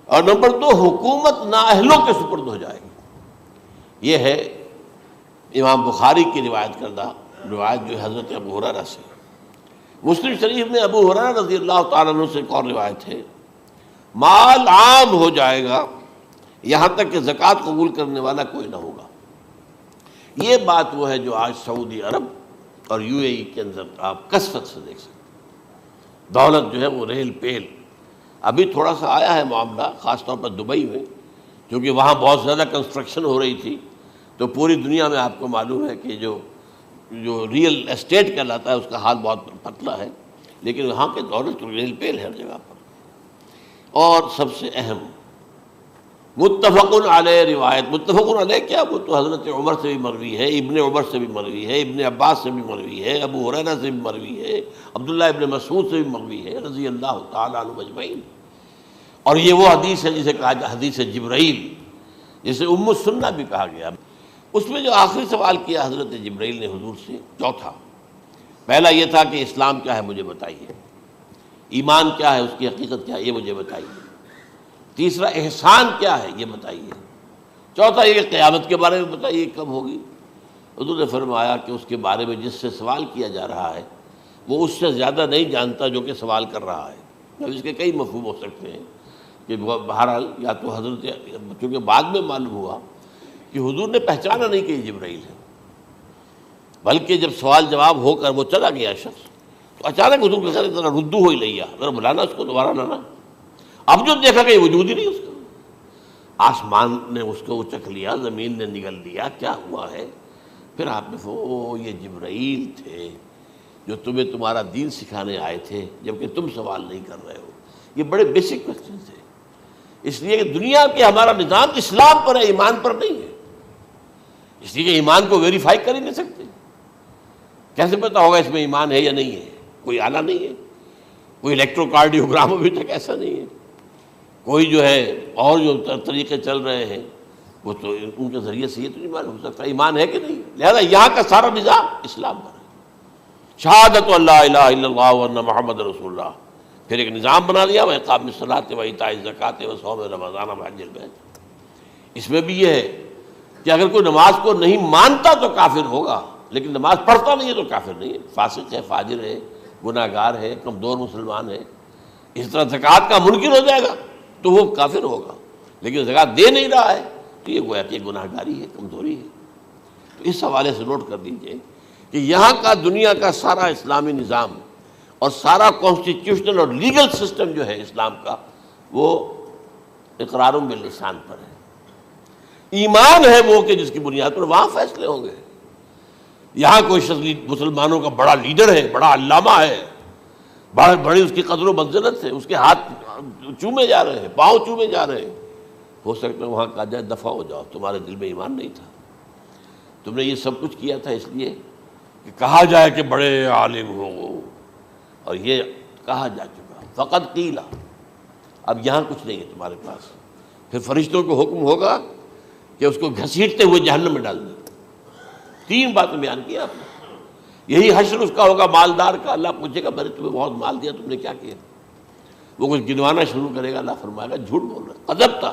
اور نمبر 2، حکومت نااہلوں کے سپرد ہو جائے گی۔ یہ ہے امام بخاری کی روایت کردہ روایت جو حضرت ابو ہریرہ سے۔ مسلم شریف میں ابو ہریرہ رضی اللہ تعالیٰ عنہ سے ایک اور روایت ہے، مال عام ہو جائے گا یہاں تک کہ زکوٰۃ قبول کرنے والا کوئی نہ ہوگا۔ یہ بات وہ ہے جو آج سعودی عرب اور UAE کے اندر آپ کثرت سے دیکھ سکتے، دولت جو ہے وہ ریل پیل۔ ابھی تھوڑا سا آیا ہے معاملہ، خاص طور پر دبئی میں، کیونکہ وہاں بہت زیادہ کنسٹرکشن ہو رہی تھی، تو پوری دنیا میں آپ کو معلوم ہے کہ جو ریئل اسٹیٹ کہلاتا ہے اس کا حال بہت پتلا ہے، لیکن وہاں کے دولت ریل پیل ہے ہر جگہ پر۔ اور سب سے اہم متفق علیہ روایت، متفق علیہ کیا، وہ تو حضرت عمر سے بھی مروی ہے، ابن عمر سے بھی مروی ہے، ابن عباس سے بھی مروی ہے، ابو ہریرہ سے بھی مروی ہے، عبداللہ ابن مسعود سے بھی مروی ہے رضی اللہ تعالیٰ عنہ اجمعین۔ اور یہ وہ حدیث ہے جسے کہا جاتا حدیث جبرائیل، جسے ام السنہ بھی کہا گیا۔ اس میں جو آخری سوال کیا حضرت جبرائیل نے حضور سے، چوتھا، پہلا یہ تھا کہ اسلام کیا ہے مجھے بتائیے، ایمان کیا ہے، اس کی حقیقت کیا ہے یہ مجھے بتائیے، تیسرا احسان کیا ہے یہ بتائیے، چوتھا یہ کہ قیامت کے بارے میں بتائیے کب ہوگی۔ حضور نے فرمایا کہ اس کے بارے میں جس سے سوال کیا جا رہا ہے وہ اس سے زیادہ نہیں جانتا جو کہ سوال کر رہا ہے۔ اب اس کے کئی مفہوم ہو سکتے ہیں کہ بہرحال یا تو حضرت، چونکہ بعد میں معلوم ہوا کہ حضور نے پہچانا نہیں کہ یہ جبرائیل ہے، بلکہ جب سوال جواب ہو کر وہ چلا گیا شخص تو اچانک حضور کے ساتھ ذرا ردو ہو ہی لیا، ذرا بلانا اس کو دوبارہ لانا۔ اب جو دیکھا کہ یہ وجود ہی نہیں اس کا، آسمان نے اس کو چکھ لیا، زمین نے نگل لیا، کیا ہوا ہے؟ پھر آپ نے او یہ جبرائیل تھے جو تمہیں تمہارا دین سکھانے آئے تھے جبکہ تم سوال نہیں کر رہے ہو۔ یہ بڑے بیسک کوسچن تھے، اس لیے کہ دنیا کے ہمارا نظام اسلام پر ہے، ایمان پر نہیں ہے، اس لیے کہ ایمان کو ویریفائی کر ہی نہیں سکتے۔ کیسے پتہ ہوگا اس میں ایمان ہے یا نہیں ہے؟ کوئی آلہ نہیں ہے، کوئی الیکٹروکارڈیوگرام ابھی تک ایسا نہیں ہے، کوئی جو ہے اور جو طریقے چل رہے ہیں وہ تو ان کے ذریعے سے یہ تو نہیں معلوم ہو سکتا ایمان ہے کہ نہیں۔ لہذا یہاں کا سارا نظام اسلام پر ہے، شہادت اللہ الہ الا اللہ وان محمد رسول اللہ، پھر ایک نظام بنا دیا، وإقام الصلاۃ وإیتاء الزکوٰۃ وصوم رمضان وحج البیت۔ اس میں بھی یہ ہے کہ اگر کوئی نماز کو نہیں مانتا تو کافر ہوگا، لیکن نماز پڑھتا نہیں ہے تو کافر نہیں ہے، فاسق ہے، فاجر ہے، گناہ گار ہے، کمزور مسلمان ہے۔ اس طرح زکوٰۃ کا منکر ہو جائے گا تو وہ کافر ہوگا، لیکن زکوٰۃ دے نہیں رہا ہے تو یہ گویا کہ گناہ گاری ہے، کمزوری ہے۔ تو اس حوالے سے نوٹ کر دیجئے کہ یہاں کا دنیا کا سارا اسلامی نظام اور سارا کانسٹیٹیوشنل اور لیگل سسٹم جو ہے اسلام کا وہ اقرار باللسان پر ہے، ایمان ہے وہ کہ جس کی بنیاد پر وہاں فیصلے ہوں گے۔ یہاں کوئی شخص مسلمانوں کا بڑا لیڈر ہے، بڑا علامہ ہے، بڑی اس کی قدر و منزلت ہے، اس کے ہاتھ چومے جا رہے ہیں، پاؤں چومے جا رہے ہیں، ہو سکتا ہے وہاں کہا جائے دفع ہو جاؤ، تمہارے دل میں ایمان نہیں تھا، تم نے یہ سب کچھ کیا تھا اس لیے کہ کہا جائے کہ بڑے عالم ہو، اور یہ کہا جا چکا فقط قیل۔ اب یہاں کچھ نہیں ہے تمہارے پاس، پھر فرشتوں کو حکم ہوگا کہ اس کو گھسیٹتے ہوئے جہنم میں ڈال دیں۔ 3 باتیں بیان کی آپ نے، یہی حشر اس کا ہوگا مالدار کا۔ اللہ پوچھے گا میں نے تمہیں بہت مال دیا، تم نے کیا کیا؟ وہ کچھ گنوانا شروع کرے گا، اللہ فرمائے گا جھوٹ بول رہا، قذبت،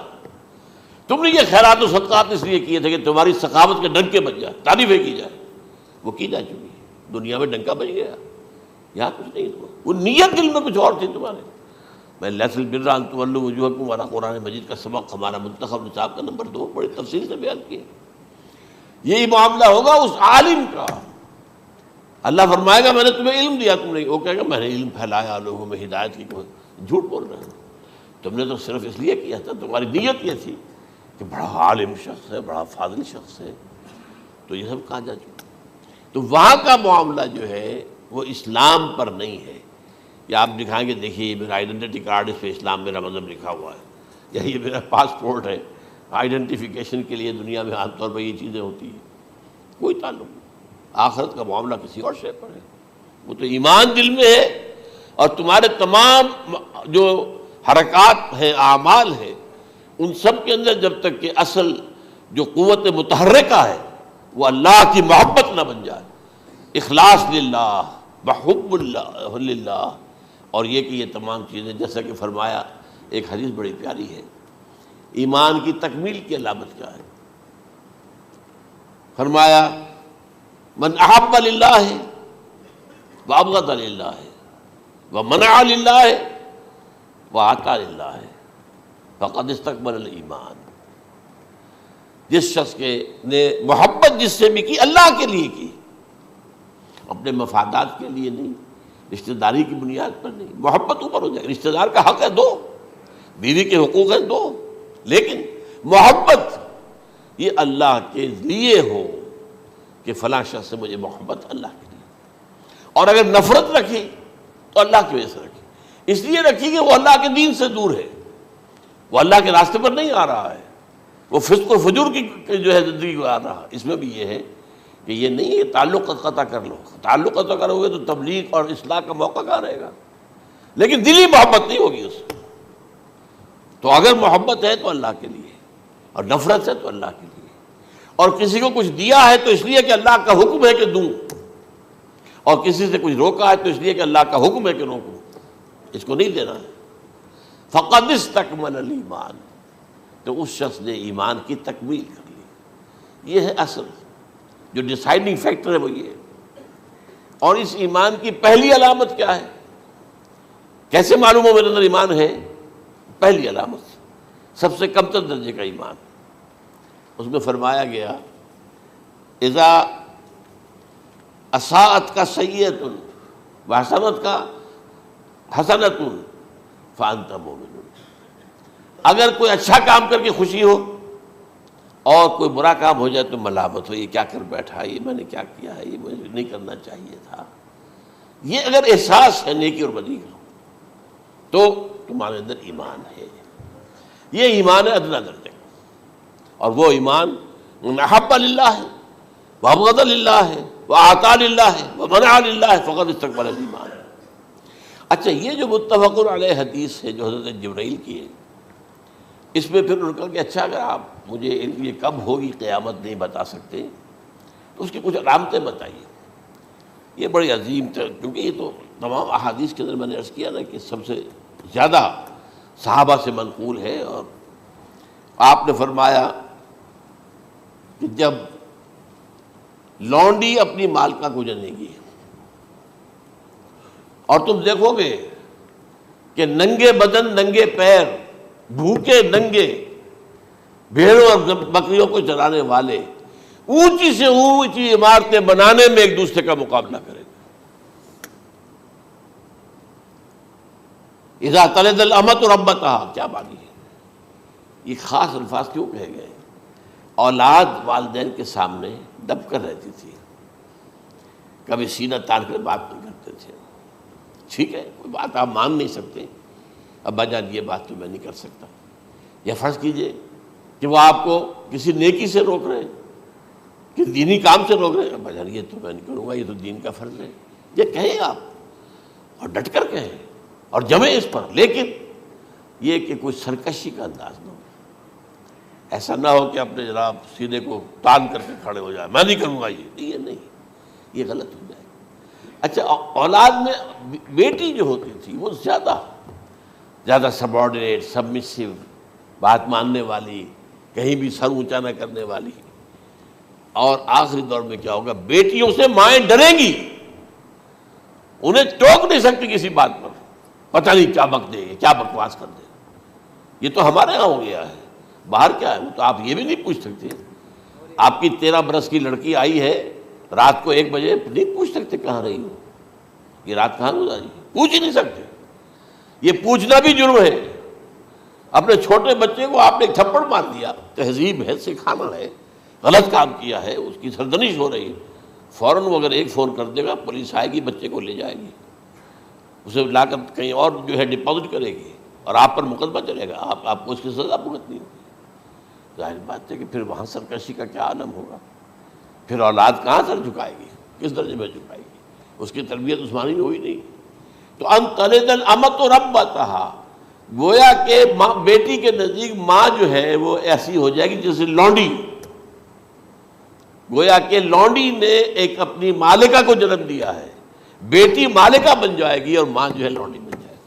تم نے یہ خیرات و صدقات اس لیے کیے تھے کہ تمہاری سخاوت کے ڈنکے بج جائے، تعریفیں کی جائے، وہ کی جا چکی ہے، دنیا میں ڈنکا بج گیا، یہاں کچھ نہیں ہوا، وہ نیت دل میں کچھ اور تھی تمہارے۔ میں لیس البر ان تولوا وجوہکم والا قرآن مجید کا سبق ہمارا منتخب نصاب کا نمبر 2 بڑی تفصیل سے بیان کیا۔ یہی معاملہ ہوگا اس عالم کا، اللہ فرمائے گا میں نے تمہیں علم دیا، تم نے، وہ کہے گا میں نے علم پھیلایا لوگوں میں ہدایت کی، جھوٹ بول رہے ہیں، تم نے تو صرف اس لیے کیا تھا، تمہاری نیت یہ تھی کہ بڑا عالم شخص ہے، بڑا فاضل شخص ہے، تو یہ سب کہا جا چکا۔ تو وہاں کا معاملہ جو ہے وہ اسلام پر نہیں ہے۔ یا آپ دکھائیں گے دیکھیے یہ میرا آئیڈینٹی کارڈ، اس پہ اسلام میرا مذہب لکھا ہوا ہے، یا یہ میرا پاسپورٹ ہے، آئیڈینٹیفیکیشن کے لیے دنیا میں عام طور پر یہ چیزیں ہوتی ہیں، کوئی تعلق نہیں۔ آخرت کا معاملہ کسی اور شے پر ہے، وہ تو ایمان دل میں ہے، اور تمہارے تمام جو حرکات ہیں، اعمال ہیں، ان سب کے اندر جب تک کہ اصل جو قوت متحرکہ ہے وہ اللہ کی محبت نہ بن جائے. اخلاص للہ، محب اللہ للہ، اور یہ کہ یہ تمام چیزیں جیسا کہ فرمایا، ایک حدیث بڑی پیاری ہے، ایمان کی تکمیل کی علامت کیا ہے؟ فرمایا من احب للہ وابغض للہ ومنع للہ واعطى للہ فقد استکمل الایمان. جس شخص کے نے محبت جس سے بھی کی اللہ کے لیے کی، اپنے مفادات کے لیے نہیں، رشتہ داری کی بنیاد پر نہیں. محبت اوپر ہو جائے، رشتہ دار کا حق ہے دو، بیوی کے حقوق ہیں دو، لیکن محبت یہ اللہ کے لیے ہو کہ فلاں شخص سے مجھے محبت اللہ کے لیے. اور اگر نفرت رکھی تو اللہ کی وجہ سے رکھی، اس لیے رکھی کہ وہ اللہ کے دین سے دور ہے، وہ اللہ کے راستے پر نہیں آ رہا ہے، وہ فسق و فجور کی جو ہے زندگی کو آ رہا ہے. اس میں بھی یہ ہے کہ یہ نہیں ہے تعلق قطع کر لو، تعلق قطع کرو گے تو تبلیغ اور اصلاح کا موقع کہاں رہے گا، لیکن دلی محبت نہیں ہوگی اس میں. تو اگر محبت ہے تو اللہ کے لیے، اور نفرت ہے تو اللہ کے لیے، اور کسی کو کچھ دیا ہے تو اس لیے کہ اللہ کا حکم ہے کہ دوں، اور کسی سے کچھ روکا ہے تو اس لیے کہ اللہ کا حکم ہے کہ روکوں، اس کو نہیں دینا ہے. فقد استکمل الایمان، تو اس شخص نے ایمان کی تکمیل کر لی. یہ ہے اصل جو ڈیسائیڈنگ فیکٹر ہے، وہ یہ ہے. اور اس ایمان کی پہلی علامت کیا ہے؟ کیسے معلوم ہو میرے اندر ایمان ہے؟ پہلی علامت سب سے کم تر درجے کا ایمان، اس میں فرمایا گیا اذا اساءت کا سیئۃ وحسنت کا حسنۃ فانت مومن. اگر کوئی اچھا کام کر کے خوشی ہو اور کوئی برا کام ہو جائے تو ملامت ہو، یہ کیا کر بیٹھا، یہ میں نے کیا کیا ہے، یہ مجھے نہیں کرنا چاہیے تھا. یہ اگر احساس ہے نیکی اور بدی کا تو تمہارے اندر ایمان ہے. یہ ایمان ہے ادنیٰ درجے کا، اور وہ ایمان من احب للہ ہے وابغض للہ ہے واعطى للہ ہے ومنع للہ فقد استکمل الایمان. اچھا، یہ جو متفق علیہ حدیث ہے جو حضرت جبرائیل کی ہے، اس میں پھر انہوں نے کہا کہ اچھا اگر آپ مجھے یہ کب ہوگی قیامت نہیں بتا سکتے تو اس کی کچھ علامتیں بتائیے. یہ بڑی عظیم تھا، کیونکہ یہ تو تمام احادیث کے اندر میں نے عرض کیا نا کہ سب سے زیادہ صحابہ سے منقول ہے. اور آپ نے فرمایا کہ جب لونڈی اپنی مالکہ کو جنے گی اور تم دیکھو گے کہ ننگے بدن ننگے پیر بھوکے ننگے بھیڑوں اور بکریوں کو چرانے والے اونچی سے اونچی عمارتیں بنانے میں ایک دوسرے کا مقابلہ کریں گے. اذا تلد الامۃ ربتہا، کیا بانی ہے؟ یہ خاص الفاظ کیوں کہے گئے؟ اولاد والدین کے سامنے دب کر رہتی تھی، کبھی سینہ تان کر بات نہیں کرتے تھے. ٹھیک ہے، کوئی بات آپ مان نہیں سکتے، ابا جان یہ بات تو میں نہیں کر سکتا. یا فرض کیجئے کہ وہ آپ کو کسی نیکی سے روک رہے ہیں، کہ دینی کام سے روک رہے ہیں، ابا جان یہ تو میں نہیں کروں گا، یہ تو دین کا فرض ہے. یہ کہیں آپ، اور ڈٹ کر کہیں اور جمیں اس پر، لیکن یہ کہ کوئی سرکشی کا انداز نہ ہو. ایسا نہ ہو کہ اپنے جناب سینے کو تان کر کے کھڑے ہو جائے، میں نہیں کروں گا، یہ نہیں، یہ غلط ہو جائے. اچھا، اولاد میں بیٹی جو ہوتی تھی وہ زیادہ سبارڈینیٹ، سبمسو، بات ماننے والی، کہیں بھی سر اونچا نہ کرنے والی. اور آخری دور میں کیا ہوگا؟ بیٹیوں سے مائیں ڈریں گی، انہیں ٹوک نہیں سکتی کسی بات پر، پتہ نہیں کیا بک دے گی، کیا بکواس کر دے. یہ تو ہمارے ہاں ہو گیا ہے، باہر کیا ہے وہ تو آپ یہ بھی نہیں پوچھ سکتے. آپ کی 13 برس کی لڑکی آئی ہے رات کو 1 بجے، نہیں پوچھ سکتے کہاں رہی ہو، یہ رات کہاں گزاری، پوچھ ہی نہیں سکتے. یہ پوچھنا بھی جرم ہے. اپنے چھوٹے بچے کو آپ نے ایک تھپڑ مار دیا، تہذیب ہے، سکھانا ہے، غلط کام کیا ہے، اس کی سرزنش ہو رہی ہے، فوراً وہ اگر ایک فون کر دے گا پولیس آئے گی، بچے کو لے جائے گی، اسے لا کر کہیں اور جو ہے ڈپازٹ کرے گی، اور آپ پر مقدمہ چلے گا، آپ کو اس کی سزا بھگتنی ہوگی. ظاہر بات ہے کہ پھر وہاں سرکشی کا کیا عالم ہوگا. پھر اولاد کہاں سر جھکائے گی، کس درجے میں جھکائے گی؟ اس کی تربیت عثمانی ہوئی نہیں. تو ان تلد الامۃ ربتہا، گویا کہ بیٹی کے نزدیک ماں جو ہے وہ ایسی ہو جائے گی جیسے لونڈی. گویا کہ لونڈی نے ایک اپنی مالکہ کو جنم دیا ہے، بیٹی مالکہ بن جائے گی اور ماں جو ہے لونڈی بن جائے گی،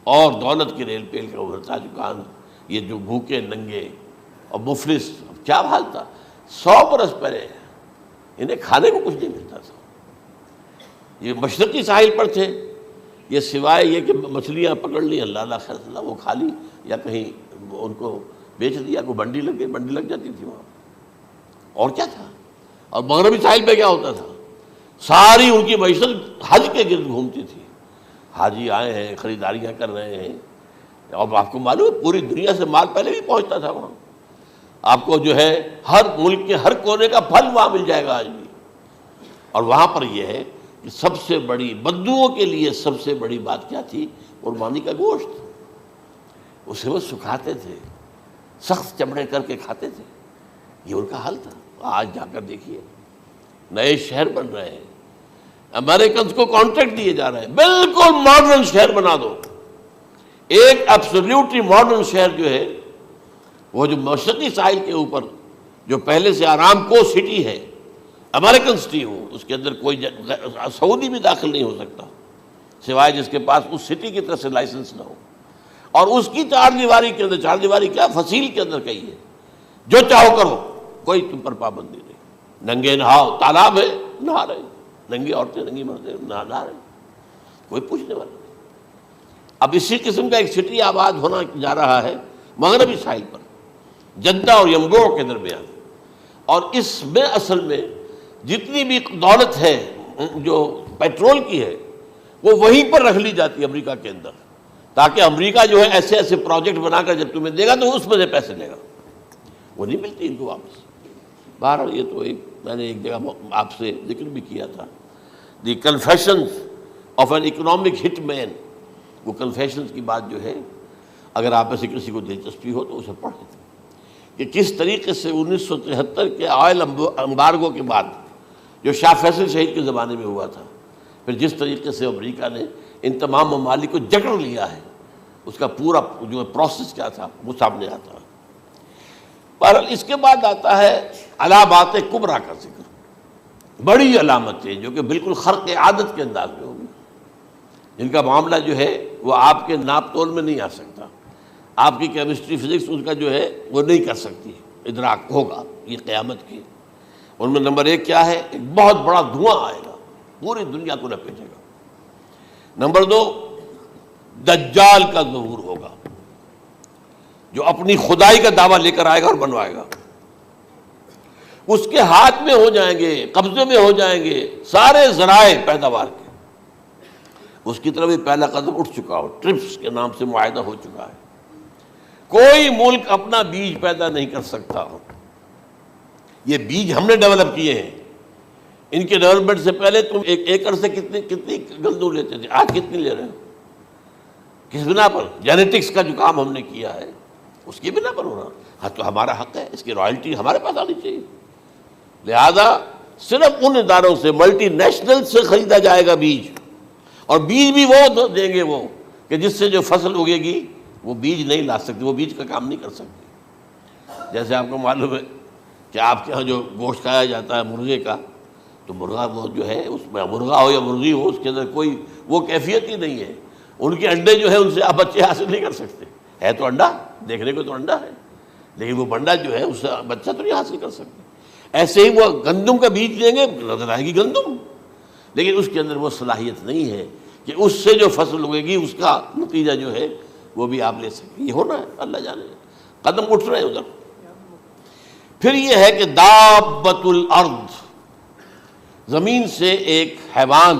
اور دولت کے ریل پیل کا ابھرتا دکان، یہ جو بھوکے ننگے اور مفلس، کیا حال تھا 100 برس پہلے، انہیں کھانے کو کچھ نہیں ملتا تھا۔ یہ مشرقی ساحل پر تھے، یہ سوائے یہ کہ مچھلیاں پکڑ لی، اللہ اللہ خیر اللہ وہ کھا لی، یا کہیں ان کو بیچ دیا، کوئی بنڈی لگ گئی، بنڈی لگ جاتی تھی وہاں، اور کیا تھا۔ اور مغربی ساحل پہ کیا ہوتا تھا، ساری ان کی معیشت حج کے گرد گھومتی تھی، حاجی آئے ہیں، خریداریاں کر رہے ہیں، اور آپ کو معلوم ہے پوری دنیا سے مال پہلے بھی پہنچتا تھا وہاں، آپ کو جو ہے ہر ملک کے ہر کونے کا پھل وہاں مل جائے گا آج بھی۔ اور وہاں پر یہ ہے کہ سب سے بڑی بدوؤں کے لیے سب سے بڑی بات کیا تھی، قربانی کا گوشت، اسے وہ سکھاتے تھے، سخت چمڑے کر کے کھاتے تھے، یہ ان کا حل تھا۔ آج جا کر دیکھیے نئے شہر بن رہے ہیں، امریکنز کو کانٹریکٹ دیے جا رہے ہیں، بالکل ماڈرن شہر بنا دو، ایک ایبسلیوٹلی ماڈرن شہر جو ہے، وہ جو مشرقی ساحل کے اوپر جو پہلے سے آرام کو سٹی ہے، امریکن سٹی ہو، اس کے اندر کوئی سعودی بھی داخل نہیں ہو سکتا سوائے جس کے پاس اس سٹی کی طرف سے لائسنس نہ ہو، اور اس کی چار دیواری کے اندر، چار دیواری کیا فصیل کے اندر کہی ہے، جو چاہو کرو، کوئی تم پر پابندی نہیں، ننگے نہاؤ، تالاب ہے نہا رہے، ننگی عورتیں ننگی مردیں نہا رہے، کوئی پوچھنے والا نہیں۔ اب اسی قسم کا ایک سٹی آباد ہونا جا رہا ہے مغربی ساحل پر، جدہ اور ینبوع کے درمیان، اور اس میں اصل میں جتنی بھی دولت ہے جو پیٹرول کی ہے وہ وہیں پر رکھ لی جاتی ہے امریکہ کے اندر، تاکہ امریکہ جو ہے ایسے ایسے پروجیکٹ بنا کر جب تمہیں دے گا تو اس میں سے پیسے لے گا، وہ نہیں ملتی ان کو واپس۔ بہرحال یہ تو ایک میں نے ایک جگہ آپ سے ذکر بھی کیا تھا، دی کنفیشنز آف این اکنامک ہٹ مین، وہ کنفیشنز کی بات جو ہے اگر آپ میں سے کسی کو دلچسپی ہو تو اسے پڑھیں کہ کس طریقے سے 1973 کے آئل امبارگو کے بعد جو شاہ فیصل شہید کے زمانے میں ہوا تھا، پھر جس طریقے سے امریکہ نے ان تمام ممالک کو جکڑ لیا ہے، اس کا پورا جو پروسیس کیا تھا وہ سامنے آتا ہے۔ بہرحال اس کے بعد آتا ہے علامات کبریٰ کا ذکر، بڑی علامتیں جو کہ بالکل خرق عادت کے انداز میں ہوگی، جن کا معاملہ جو ہے وہ آپ کے ناپ تول میں نہیں آ سکتا، آپ کی کیمسٹری فزکس اس کا جو ہے وہ نہیں کر سکتی، ادراک ہوگا یہ قیامت کی۔ ان میں نمبر 1 کیا ہے، ایک بہت بڑا دھواں آئے گا، پوری دنیا کو لپیٹے گا۔ نمبر 2 دجال کا ظہور ہوگا، جو اپنی خدائی کا دعویٰ لے کر آئے گا اور بنوائے گا، اس کے ہاتھ میں ہو جائیں گے، قبضے میں ہو جائیں گے سارے ذرائع پیداوار کے، اس کی طرف بھی پہلا قدم اٹھ چکا ہو، ٹرپس کے نام سے معاہدہ ہو چکا ہے، کوئی ملک اپنا بیج پیدا نہیں کر سکتا ہو، یہ بیج ہم نے ڈیولپ کیے ہیں، ان کے ڈیولپمنٹ سے پہلے تم ایک ایکڑ سے کتنی گندم لیتے تھے، آج کتنی لے رہے ہو، کس بنا پر؟ جینیٹکس کا جو کام ہم نے کیا ہے اس کی بنا پر ہو رہا، ہاں تو ہمارا حق ہے، اس کی رائلٹی ہمارے پاس آنی چاہیے، لہذا صرف ان اداروں سے ملٹی نیشنل سے خریدا جائے گا بیج، اور بیج بھی وہ دیں گے وہ کہ جس سے جو فصل اگے گی وہ بیج نہیں لا سکتی، وہ بیج کا کام نہیں کر سکتی۔ جیسے آپ کو معلوم ہے کہ آپ کے ہاں جو گوشت کھایا جاتا ہے مرغے کا، تو مرغا وہ جو ہے اس میں مرغا ہو یا مرغی ہو، اس کے اندر کوئی وہ کیفیت ہی نہیں ہے، ان کے انڈے جو ہے ان سے آپ بچے حاصل نہیں کر سکتے، ہے تو انڈا، دیکھنے کو تو انڈا ہے، لیکن وہ بنڈا جو ہے اس سے بچہ تو نہیں حاصل کر سکتے۔ ایسے ہی وہ گندم کا بیج لیں گے، نظر آئے گی گندم، لیکن اس کے اندر وہ صلاحیت نہیں ہے کہ اس سے جو فصل اگے گی اس کا نتیجہ جو ہے وہ بھی آپ لے سکیں، یہ ہونا ہے، اللہ جانے، قدم اٹھ رہے ہیں ادھر۔ پھر یہ ہے کہ دابۃ الارض، زمین سے ایک حیوان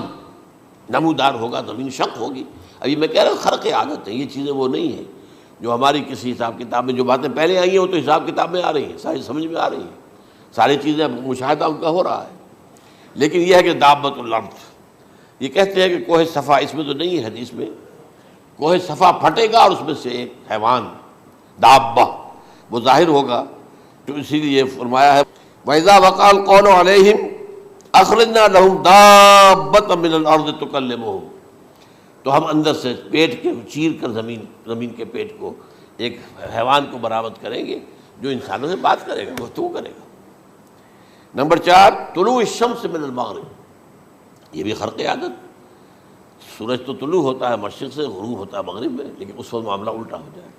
نمودار ہوگا، زمین شق ہوگی۔ ابھی میں کہہ رہا ہوں خرق عادت ہے، یہ چیزیں وہ نہیں ہیں جو ہماری کسی حساب کتاب میں جو باتیں پہلے آئی ہیں وہ تو حساب کتاب میں آ رہی ہیں، ساری سمجھ میں آ رہی ہیں، ساری چیزیں مشاہدہ ان کا ہو رہا ہے، لیکن یہ ہے کہ دابۃ الارض، یہ کہتے ہیں کہ کوہ صفا، اس میں تو نہیں ہے حدیث میں، کوہ صفا پھٹے گا اور اس میں سے ایک حیوان دابہ وہ ظاہر ہوگا، تو اسی لیے فرمایا ہے وَإِذَا وَقَعَ الْقَوْلُ عَلَيْهِمْ أَخْرَجْنَا لَهُمْ دَابَّةً مِّنَ الْأَرْضِ تُكَلِّمُهُمْ، تو ہم اندر سے پیٹ کے چیر کر زمین کے پیٹ کو ایک حیوان کو برآمد کریں گے جو انسانوں سے بات کرے گا، گفتگو کرے گا۔ نمبر 4 طلوع الشمس من المغرب، یہ بھی خرق عادت، سورج تو طلوع ہوتا ہے مشرق سے، غروب ہوتا ہے مغرب میں، لیکن اس وقت معاملہ الٹا ہو جائے،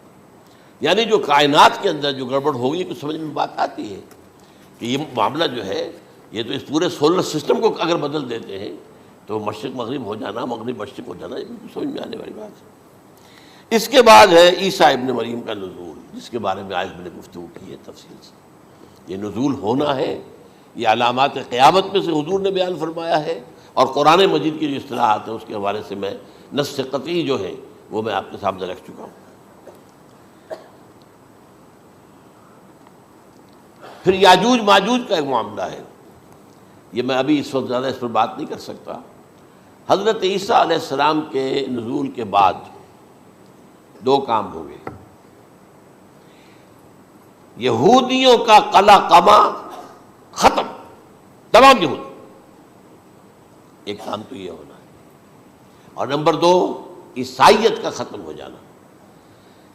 یعنی جو کائنات کے اندر جو گڑبڑ ہوگی کچھ سمجھ میں بات آتی ہے کہ یہ معاملہ جو ہے یہ تو اس پورے سولر سسٹم کو اگر بدل دیتے ہیں تو مشرق مغرب ہو جانا، مغرب مشرق ہو جانا، یہ بالکل سمجھ میں آنے والی بات ہے۔ اس کے بعد ہے عیسیٰ ابن مریم کا نزول، جس کے بارے میں آج میں نے گفتگو کی ہے تفصیل سے۔ یہ نزول ہونا ہے، یہ علامات قیامت میں سے حضور نے بیان فرمایا ہے، اور قرآن مجید کی جو اصطلاحات ہیں اس کے حوالے سے میں نص قطعی جو ہے وہ میں آپ کے سامنے رکھ چکا ہوں۔ پھر یاجوج ماجوج کا ایک معاملہ ہے، یہ میں ابھی اس وقت زیادہ اس پر بات نہیں کر سکتا۔ حضرت عیسیٰ علیہ السلام کے نزول کے بعد 2 کام ہو گئے، یہودیوں کا قلع قمع ختم، تمام یہود، ایک کام تو یہ ہونا ہے، اور نمبر 2 عیسائیت کا ختم ہو جانا۔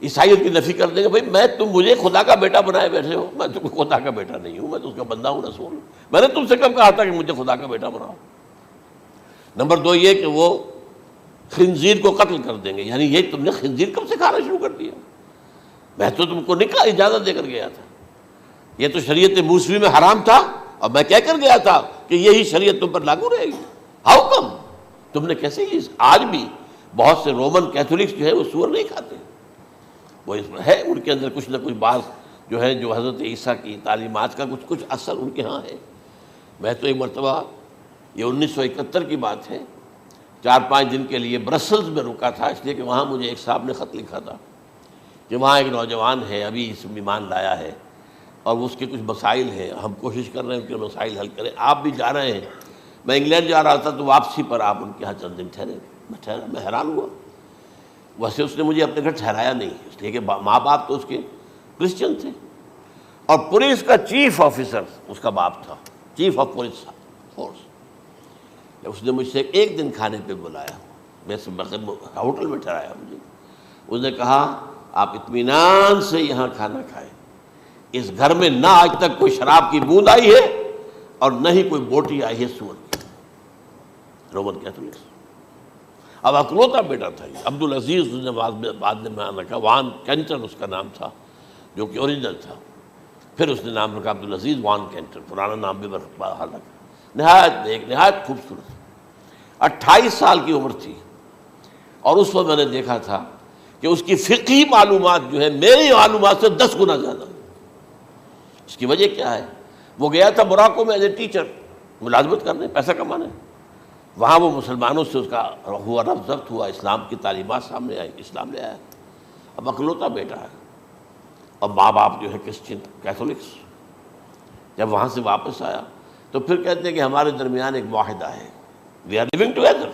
عیسائیت کی نفی کر دیں گے، بھائی تم مجھے خدا کا بیٹا بنائے بیٹھے ہو، میں تم خدا کا بیٹا نہیں ہوں، میں تو اس کا بندہ ہوں، رسول ہوں، میں نے تم سے کب کہا تھا کہ مجھے خدا کا بیٹا بناؤ۔ نمبر 2 یہ کہ وہ خنزیر کو قتل کر دیں گے، یعنی یہ تم نے خنزیر کب سے کھانا شروع کر دیا، میں تو تم کو نکاح اجازت دے کر گیا تھا، یہ تو شریعت موسوی میں حرام تھا، اور میں کہہ کر گیا تھا کہ یہی شریعت تم پر لاگو رہے گی، ہاؤ کم تم نے کیسے یہ؟ آج بھی بہت سے رومن کیتھولکس جو ہے وہ سور نہیں کھاتے، وہ اس میں ہے ان کے اندر کچھ نہ کچھ بات جو ہے جو حضرت عیسیٰ کی تعلیمات کا کچھ اثر ان کے ہاں ہے۔ میں تو ایک مرتبہ، یہ 1971 کی بات ہے، 4-5 دن کے لیے برسلز میں رکا تھا، اس لیے کہ وہاں مجھے ایک صاحب نے خط لکھا تھا کہ وہاں ایک نوجوان ہے، ابھی اس میں ایمان لایا ہے، اور اس کے کچھ مسائل ہیں، ہم کوشش کر رہے ہیں ان کے مسائل حل کریں، آپ بھی جا رہے ہیں۔ میں انگلینڈ جا رہا تھا تو واپسی پر آپ ان کے یہاں چند دن ٹھہرے، میں حیران ہوا، ویسے اس نے مجھے اپنے گھر ٹھہرایا نہیں، اس لیے کہ ماں باپ تو اس کے کرسچن تھے، اور پولیس کا چیف آفیسر اس کا باپ تھا، چیف آف پولیس فورس۔ اس نے مجھ سے ایک دن کھانے پہ بلایا، میں ہوٹل میں ٹھہرایا مجھے، اس نے کہا آپ اطمینان سے یہاں کھانا کھائیں، اس گھر میں نہ آج تک کوئی شراب کی بوند آئی ہے اور نہ ہی کوئی بوٹی آئی ہے سور کی۔ رومن کیتھولکس، اب اکلوتا بیٹا تھا یہ عبدالعزیز، اس نے بعد میں نام رکھا، وان کینٹر اس کا نام تھا جو کہ اوریجنل تھا، پھر اس نے نام رکھا عبدالعزیز وان کینٹر، پرانا نام بھی بہرحال رکھا۔ نہایت ایک نہایت خوبصورت، 28 سال کی عمر تھی، اور اس وقت میں نے دیکھا تھا کہ اس کی فقہی معلومات جو ہے میری معلومات سے 10 گنا زیادہ۔ اس کی وجہ کیا ہے؟ وہ گیا تھا موراکو میں ایز اے ٹیچر ملازمت کرنے، پیسہ کمانے، وہاں وہ مسلمانوں سے اس کا ہوا ربط ضبط ہوا، اسلام کی تعلیمات سامنے آئی، اسلام لے آیا، اب اکلوتا بیٹا ہے، اور ماں باپ جو ہے کرسچن کیتھولکس۔ جب وہاں سے واپس آیا تو پھر کہتے ہیں کہ ہمارے درمیان ایک معاہدہ ہے، وی آر لیونگ ٹوگیدر،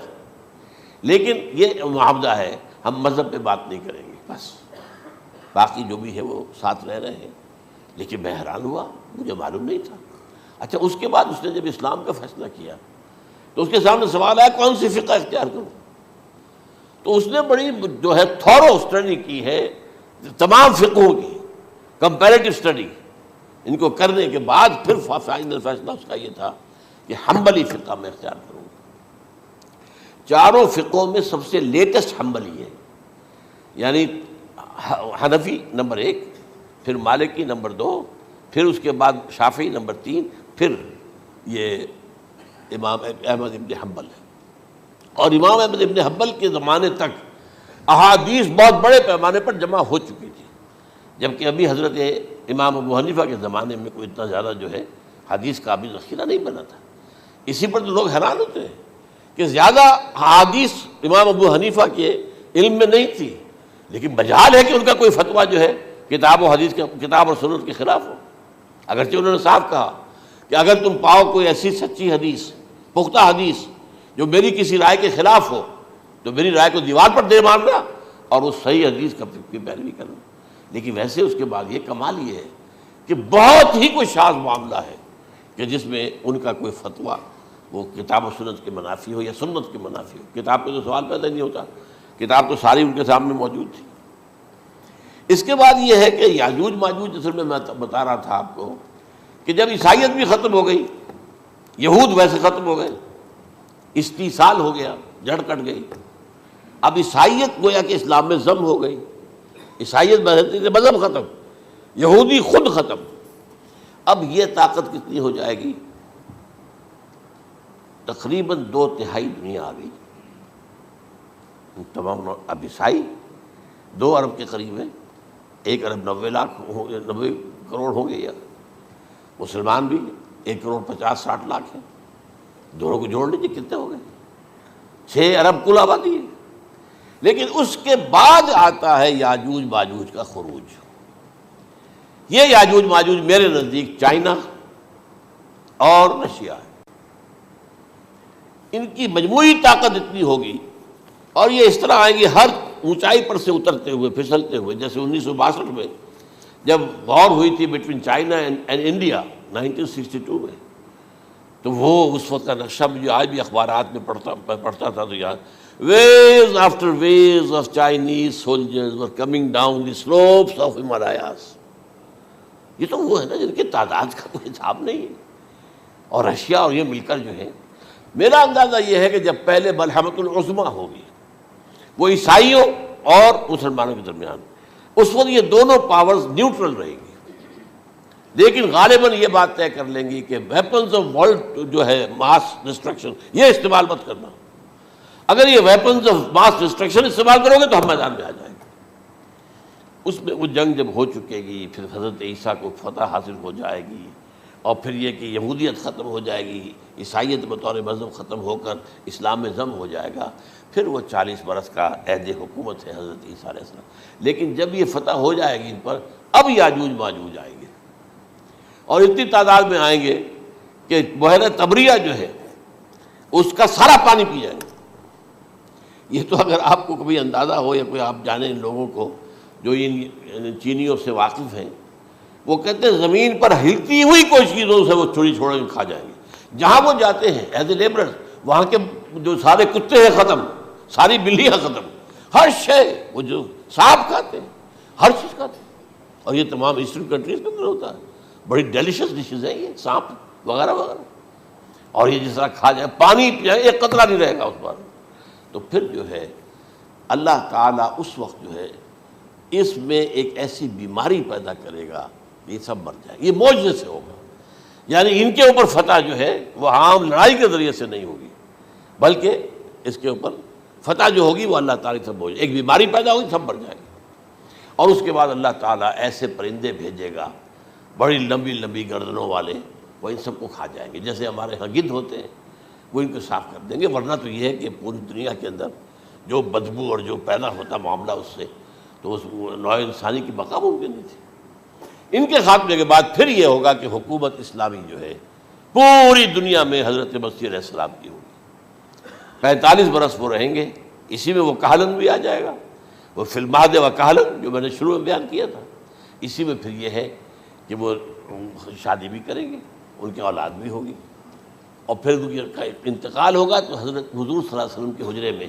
لیکن یہ معاہدہ ہے ہم مذہب پہ بات نہیں کریں گے، بس باقی جو بھی ہے وہ ساتھ رہ رہے ہیں۔ لیکن میں حیران ہوا، مجھے معلوم نہیں تھا۔ اچھا، اس کے بعد اس نے جب اسلام کا فیصلہ کیا تو اس کے سامنے سوال آیا کون سی فقہ اختیار کروں، تو اس نے بڑی جو ہے تھورو اسٹڈی کی ہے تمام فقہوں کی، کمپیریٹو اسٹڈی، ان کو کرنے کے بعد پھر فائنل فیصلہ اس کا یہ تھا کہ حنبلی فقہ میں اختیار کروں۔ چاروں فقہوں میں سب سے لیٹسٹ حنبلی ہے، یعنی حنفی نمبر 1، پھر مالکی نمبر 2، پھر اس کے بعد شافعی نمبر 3، پھر یہ امام احمد ابن حنبل ہے۔ اور امام احمد ابن حنبل کے زمانے تک احادیث بہت بڑے پیمانے پر جمع ہو چکی تھی، جبکہ ابھی حضرت امام ابو حنیفہ کے زمانے میں کوئی اتنا زیادہ جو ہے حدیث کا بھی ذخیرہ نہیں بنا تھا۔ اسی پر تو لوگ حیران ہوتے ہیں کہ زیادہ حدیث امام ابو حنیفہ کے علم میں نہیں تھی، لیکن مجال ہے کہ ان کا کوئی فتویٰ جو ہے کتاب و حدیث کے، کتاب اور سنت کے خلاف ہو، اگرچہ انہوں نے صاف کہا کہ اگر تم پاؤ کوئی ایسی سچی حدیث، پختہ حدیث جو میری کسی رائے کے خلاف ہو تو میری رائے کو دیوار پر دے مارنا اور اس صحیح حدیث کی پیروی کرنا۔ لیکن ویسے اس کے بعد یہ کمال یہ ہے کہ بہت ہی کوئی شاذ معاملہ ہے کہ جس میں ان کا کوئی فتویٰ وہ کتاب و سنت کے منافی ہو یا سنت کے منافی ہو۔ کتاب پہ تو سوال پیدا نہیں ہوتا، کتاب تو ساری ان کے سامنے موجود تھی۔ اس کے بعد یہ ہے کہ یاجوج ماجوج، اصل میں بتا رہا تھا آپ کو کہ جب عیسائیت بھی ختم ہو گئی، یہود ویسے ختم ہو گئے، استیصال ہو گیا، جڑ کٹ گئی، اب عیسائیت گویا کہ اسلام میں ضم ہو گئی، عیسائیت مذہب ختم، یہودی خود ختم، اب یہ طاقت کتنی ہو جائے گی؟ تقریباً 2/3 دنیا آ گئی، تمام اب عیسائی 2 ارب کے قریب ہے، 1 ارب 90 کروڑ ہو گئے، یا مسلمان بھی 1 کروڑ 50-60 لاکھ ہیں، دونوں کو جوڑ لیجیے کتنے ہو گئے؟ 6 ارب کل آبادی ہے۔ لیکن اس کے بعد آتا ہے یاجوج ماجوج کا خروج۔ یہ یاجوج ماجوج میرے نزدیک چائنا اور رشیا ہے، ان کی مجموعی طاقت اتنی ہوگی، اور یہ اس طرح آئیں گے ہر اونچائی پر سے اترتے ہوئے، پھسلتے ہوئے، جیسے 1962 میں جب وار ہوئی تھی بٹوین چائنا اینڈ انڈیا 1962 میں، تو وہ اس وقت کا نقشہ جو آج بھی اخبارات میں پڑھتا تھا تو یاد، waves after waves of Chinese soldiers were coming down the slopes of Himalayas۔ یہ تو وہ ہے نا جن کی تعداد کا کوئی حساب نہیں ہے، اور رشیا اور یہ مل کر جو ہے، میرا اندازہ یہ ہے کہ جب پہلے ملحمۃ العظمیٰ ہوگی وہ عیسائیوں اور مسلمانوں کے درمیان، اس وقت یہ دونوں پاورز نیوٹرل رہیں گی، لیکن غالباً یہ بات طے کر لیں گی کہ ویپنز آف ورلڈ جو ہے ماس ڈسٹرکشن، یہ استعمال مت کرنا، اگر یہ ویپنز آف ماس ڈسٹرکشن استعمال کرو گے تو ہم میدان میں آ جائیں گے۔ اس میں وہ جنگ جب ہو چکے گی، پھر حضرت عیسیٰ کو فتح حاصل ہو جائے گی، اور پھر یہ کہ یہودیت ختم ہو جائے گی، عیسائیت بطور مذہب ختم ہو کر اسلام میں ضم ہو جائے گا، پھر وہ 40 برس کا عہد حکومت ہے حضرت عیسیٰ علیہ السلام۔ لیکن جب یہ فتح ہو جائے گی ان پر، اب یاجوج ماجوج آئیں گے، اور اتنی تعداد میں آئیں گے کہ بحیرہ طبریہ جو ہے اس کا سارا پانی پی جائیں گے۔ یہ تو اگر آپ کو کبھی اندازہ ہو یا کوئی آپ جانیں ان لوگوں کو جو ان چینیوں سے واقف ہیں، وہ کہتے ہیں زمین پر ہلتی ہوئی کوئی چیزوں سے وہ چھوڑی چھوڑ کے کھا جائیں گے۔ جہاں وہ جاتے ہیں ایز اے لیبرر، وہاں کے جو سارے کتے ہیں ختم، ساری بلیاں ختم، ہر شے، وہ جو سانپ کھاتے ہیں، ہر چیز کھاتے ہیں، اور یہ تمام ایسٹرن کنٹریز کے اندر ہوتا ہے، بڑی ڈیلیشس ڈشز ہیں یہ سانپ وغیرہ وغیرہ، اور یہ جس طرح کھا جائے، پانی پی جائے، ایک قطرہ نہیں رہے گا اس پر۔ تو پھر جو ہے اللہ تعالیٰ اس وقت جو ہے اس میں ایک ایسی بیماری پیدا کرے گا، یہ سب مر جائے، یہ معجزے سے ہوگا، یعنی ان کے اوپر فتح جو ہے وہ عام لڑائی کے ذریعے سے نہیں ہوگی، بلکہ اس کے اوپر فتح جو ہوگی وہ اللہ تعالیٰ سے ہوگی، ایک بیماری پیدا ہوگی، سب مر جائیں گے، اور اس کے بعد اللہ تعالیٰ ایسے پرندے بھیجے گا بڑی لمبی لمبی گردنوں والے، وہ ان سب کو کھا جائیں گے، جیسے ہمارے ہاں گدھ ہوتے ہیں، وہ ان کو صاف کر دیں گے۔ ورنہ تو یہ ہے کہ پوری دنیا کے اندر جو بدبو اور جو پیدا ہوتا معاملہ اس سے، تو اس نوع انسانی کی بقا ممکن نہیں تھی۔ ان کے خاتمے کے بعد پھر یہ ہوگا کہ حکومت اسلامی جو ہے پوری دنیا میں حضرت مسیح علیہ السلام کی ہوگی، 45 برس وہ رہیں گے، اسی میں وہ کہلن بھی آ جائے گا، وہ فی المہد و کہلن جو میں نے شروع میں بیان کیا تھا، اسی میں پھر یہ ہے کہ وہ شادی بھی کریں گے، ان کی اولاد بھی ہوگی، اور پھر ان کا انتقال ہوگا تو حضرت حضور صلی اللہ علیہ وسلم کے حجرے میں،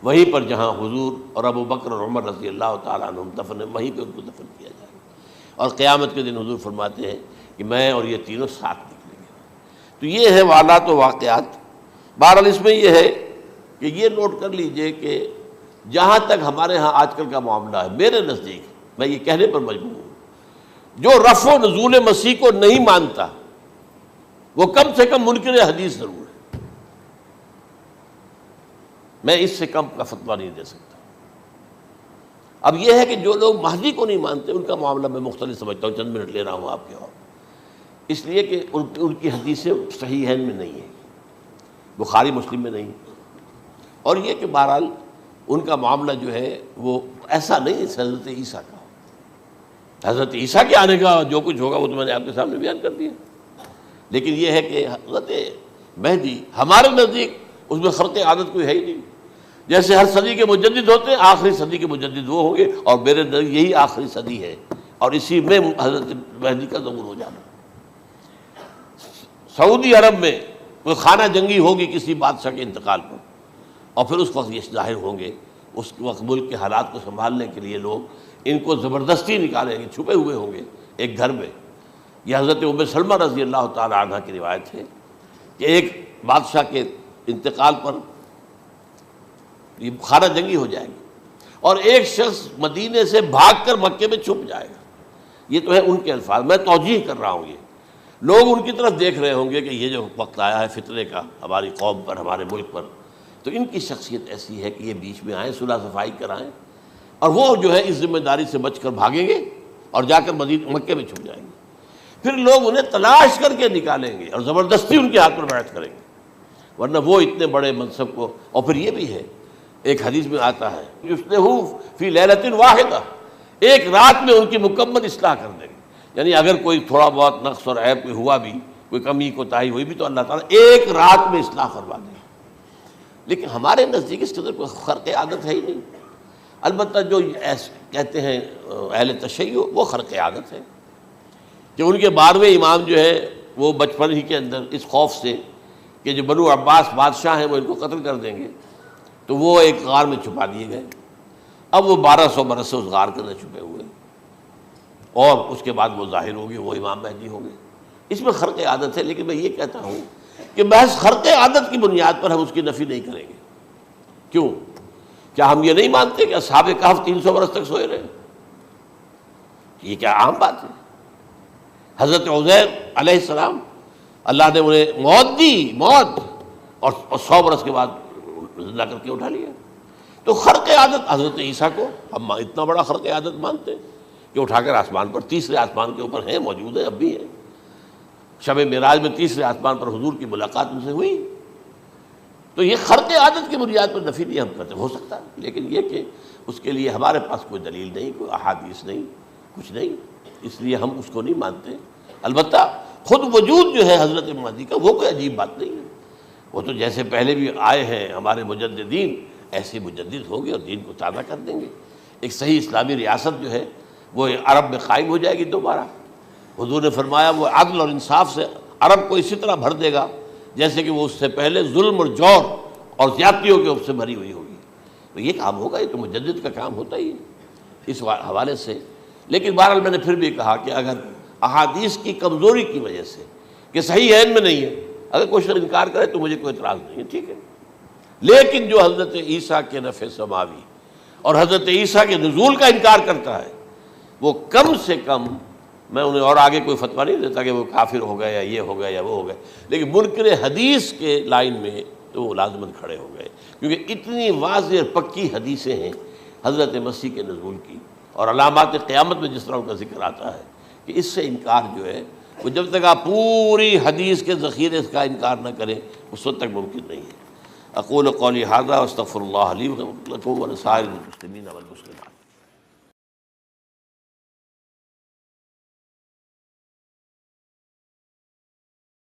وہیں پر جہاں حضور اور ابو بکر اور عمر رضی اللہ تعالیٰ عنہم دفن ہیں، وہیں پہ ان کو دفن کیا جائے گا، اور قیامت کے دن حضور فرماتے ہیں کہ میں اور یہ تینوں ساتھ نکلیں گے۔ تو یہ ہے واقعات و واقعات۔ بہرحال اس میں یہ ہے کہ یہ نوٹ کر لیجئے کہ جہاں تک ہمارے ہاں آج کل کا معاملہ ہے، میرے نزدیک میں یہ کہنے پر مجبور ہوں، جو رفع و نزول مسیح کو نہیں مانتا وہ کم سے کم منکر حدیث ضرور ہے، میں اس سے کم کا فتویٰ نہیں دے سکتا۔ اب یہ ہے کہ جو لوگ مہدی کو نہیں مانتے ان کا معاملہ میں مختلف سمجھتا ہوں، چند منٹ لے رہا ہوں آپ کے، اور اس لیے کہ ان کی حدیثیں صحیحین میں نہیں ہیں، بخاری مسلم میں نہیں، اور یہ کہ بہرحال ان کا معاملہ جو ہے وہ ایسا نہیں ہے حضرت عیسیٰ کا۔ حضرت عیسیٰ کے آنے کا جو کچھ ہوگا وہ تو میں نے آپ کے سامنے بیان کر دیا، لیکن یہ ہے کہ حضرت مہدی ہمارے نزدیک اس میں خرق عادت کوئی ہے ہی نہیں، جیسے ہر صدی کے مجدد ہوتے ہیں، آخری صدی کے مجدد وہ ہوں گے، اور میرے نزدیک یہی آخری صدی ہے، اور اسی میں حضرت مہدی کا ظہور ہو جانا۔ سعودی عرب میں کوئی خانہ جنگی ہوگی کسی بادشاہ کے انتقال پر، اور پھر اس وقت یہ ظاہر ہوں گے، اس وقت ملک کے حالات کو سنبھالنے کے لیے لوگ ان کو زبردستی نکالیں گے، چھپے ہوئے ہوں گے ایک گھر میں، یہ حضرت ام سلمہ رضی اللہ تعالی عنہ کی روایت ہے کہ ایک بادشاہ کے انتقال پر یہ خانہ جنگی ہو جائے گی اور ایک شخص مدینے سے بھاگ کر مکے میں چھپ جائے گا. یہ تو ہے ان کے الفاظ، میں توجیہ کر رہا ہوں. یہ لوگ ان کی طرف دیکھ رہے ہوں گے کہ یہ جو وقت آیا ہے فتنے کا ہماری قوم پر، ہمارے ملک پر، تو ان کی شخصیت ایسی ہے کہ یہ بیچ میں آئیں، صلح صفائی کرائیں، اور وہ جو ہے اس ذمہ داری سے بچ کر بھاگیں گے اور جا کر مکے میں چھپ جائیں گے. پھر لوگ انہیں تلاش کر کے نکالیں گے اور زبردستی ان کے ہاتھ پر بیعت کریں گے، ورنہ وہ اتنے بڑے منصب کو. اور پھر یہ بھی ہے، ایک حدیث میں آتا ہے یصلحو فی لیلۃ واحدہ، ایک رات میں ان کی مکمل اصلاح کر دیں گے. یعنی اگر کوئی تھوڑا بہت نقص اور عیب کوئی ہوا بھی، کوئی کمی کوتاہی ہوئی بھی، تو اللہ تعالیٰ ایک رات میں اصلاح کروا دیں گے. لیکن ہمارے نزدیک اس کے اندر کوئی خرق عادت ہے ہی نہیں. البتہ جو کہتے ہیں اہل تشیع، وہ خرق عادت ہے کہ ان کے 12ویں امام جو ہے وہ بچپن ہی کے اندر اس خوف سے کہ جو بنو عباس بادشاہ ہیں وہ ان کو قتل کر دیں گے، تو وہ ایک غار میں چھپا دیے گئے. اب وہ 1200 برس سے اس غار کے اندر چھپے ہوئے، اور اس کے بعد وہ ظاہر ہوں گے، وہ امام مہدی ہوں گے. اس میں خرق عادت ہے، لیکن میں یہ کہتا ہوں کہ محض خرق عادت کی بنیاد پر ہم اس کی نفی نہیں کریں گے. کیوں؟ کیا ہم یہ نہیں مانتے کہ اصحاب کہف 300 برس تک سوئے رہے؟ یہ کیا عام بات ہے؟ حضرت عزیر علیہ السلام، اللہ نے انہیں موت دی، موت، اور 100 برس کے بعد زندہ کر کے اٹھا لیا. تو خرق عادت حضرت عیسیٰ کو ہم اتنا بڑا خرق عادت مانتے ہیں کہ اٹھا کر آسمان پر، تیسرے آسمان کے اوپر ہیں، موجود ہیں، اب بھی ہیں. شب معراج میں تیسرے آسمان پر حضور کی ملاقات ان سے ہوئی. تو یہ خرق عادت کی بنیاد پر نفی نہیں ہم کرتے. ہو سکتا ہے، لیکن یہ کہ اس کے لیے ہمارے پاس کوئی دلیل نہیں، کوئی احادیث نہیں، کچھ نہیں، اس لیے ہم اس کو نہیں مانتے. البتہ خود وجود جو ہے حضرت مہدی کا، وہ کوئی عجیب بات نہیں ہے. وہ تو جیسے پہلے بھی آئے ہیں ہمارے مجددین، ایسے مجدد ہوں گے اور دین کو تازہ کر دیں گے. ایک صحیح اسلامی ریاست جو ہے وہ عرب میں قائم ہو جائے گی دوبارہ. حضور نے فرمایا وہ عدل اور انصاف سے عرب کو اسی طرح بھر دے گا جیسے کہ وہ اس سے پہلے ظلم اور جور اور زیادتیوں کے سے بھری ہوئی ہوگی. تو یہ کام ہوگا، یہ تو مجدد کا کام ہوتا ہی ہے اس حوالے سے. لیکن بہرحال میں نے پھر بھی کہا کہ اگر احادیث کی کمزوری کی وجہ سے کہ صحیح عین میں نہیں ہے، اگر کوئی شخص انکار کرے تو مجھے کوئی اعتراض نہیں ہے، ٹھیک ہے. لیکن جو حضرت عیسیٰ کے نفع سماوی اور حضرت عیسیٰ کے نزول کا انکار کرتا ہے، وہ کم سے کم، میں انہیں اور آگے کوئی فتویٰ نہیں دیتا کہ وہ کافر ہو گئے یا یہ ہو گئے یا وہ ہو گئے، لیکن منکر حدیث کے لائن میں تو وہ لازماً کھڑے ہو گئے، کیونکہ اتنی واضح اور پکی حدیثیں ہیں حضرت مسیح کے نزول کی، اور علامات قیامت میں جس طرح ان کا ذکر آتا ہے کہ اس سے انکار جو ہے وہ جب تک آپ پوری حدیث کے ذخیرے کا انکار نہ کریں اس وقت تک ممکن نہیں ہے. اقول قولی ھذا واستغفر اللہ لی ولکم ولسائر المسلمین والمسلمات.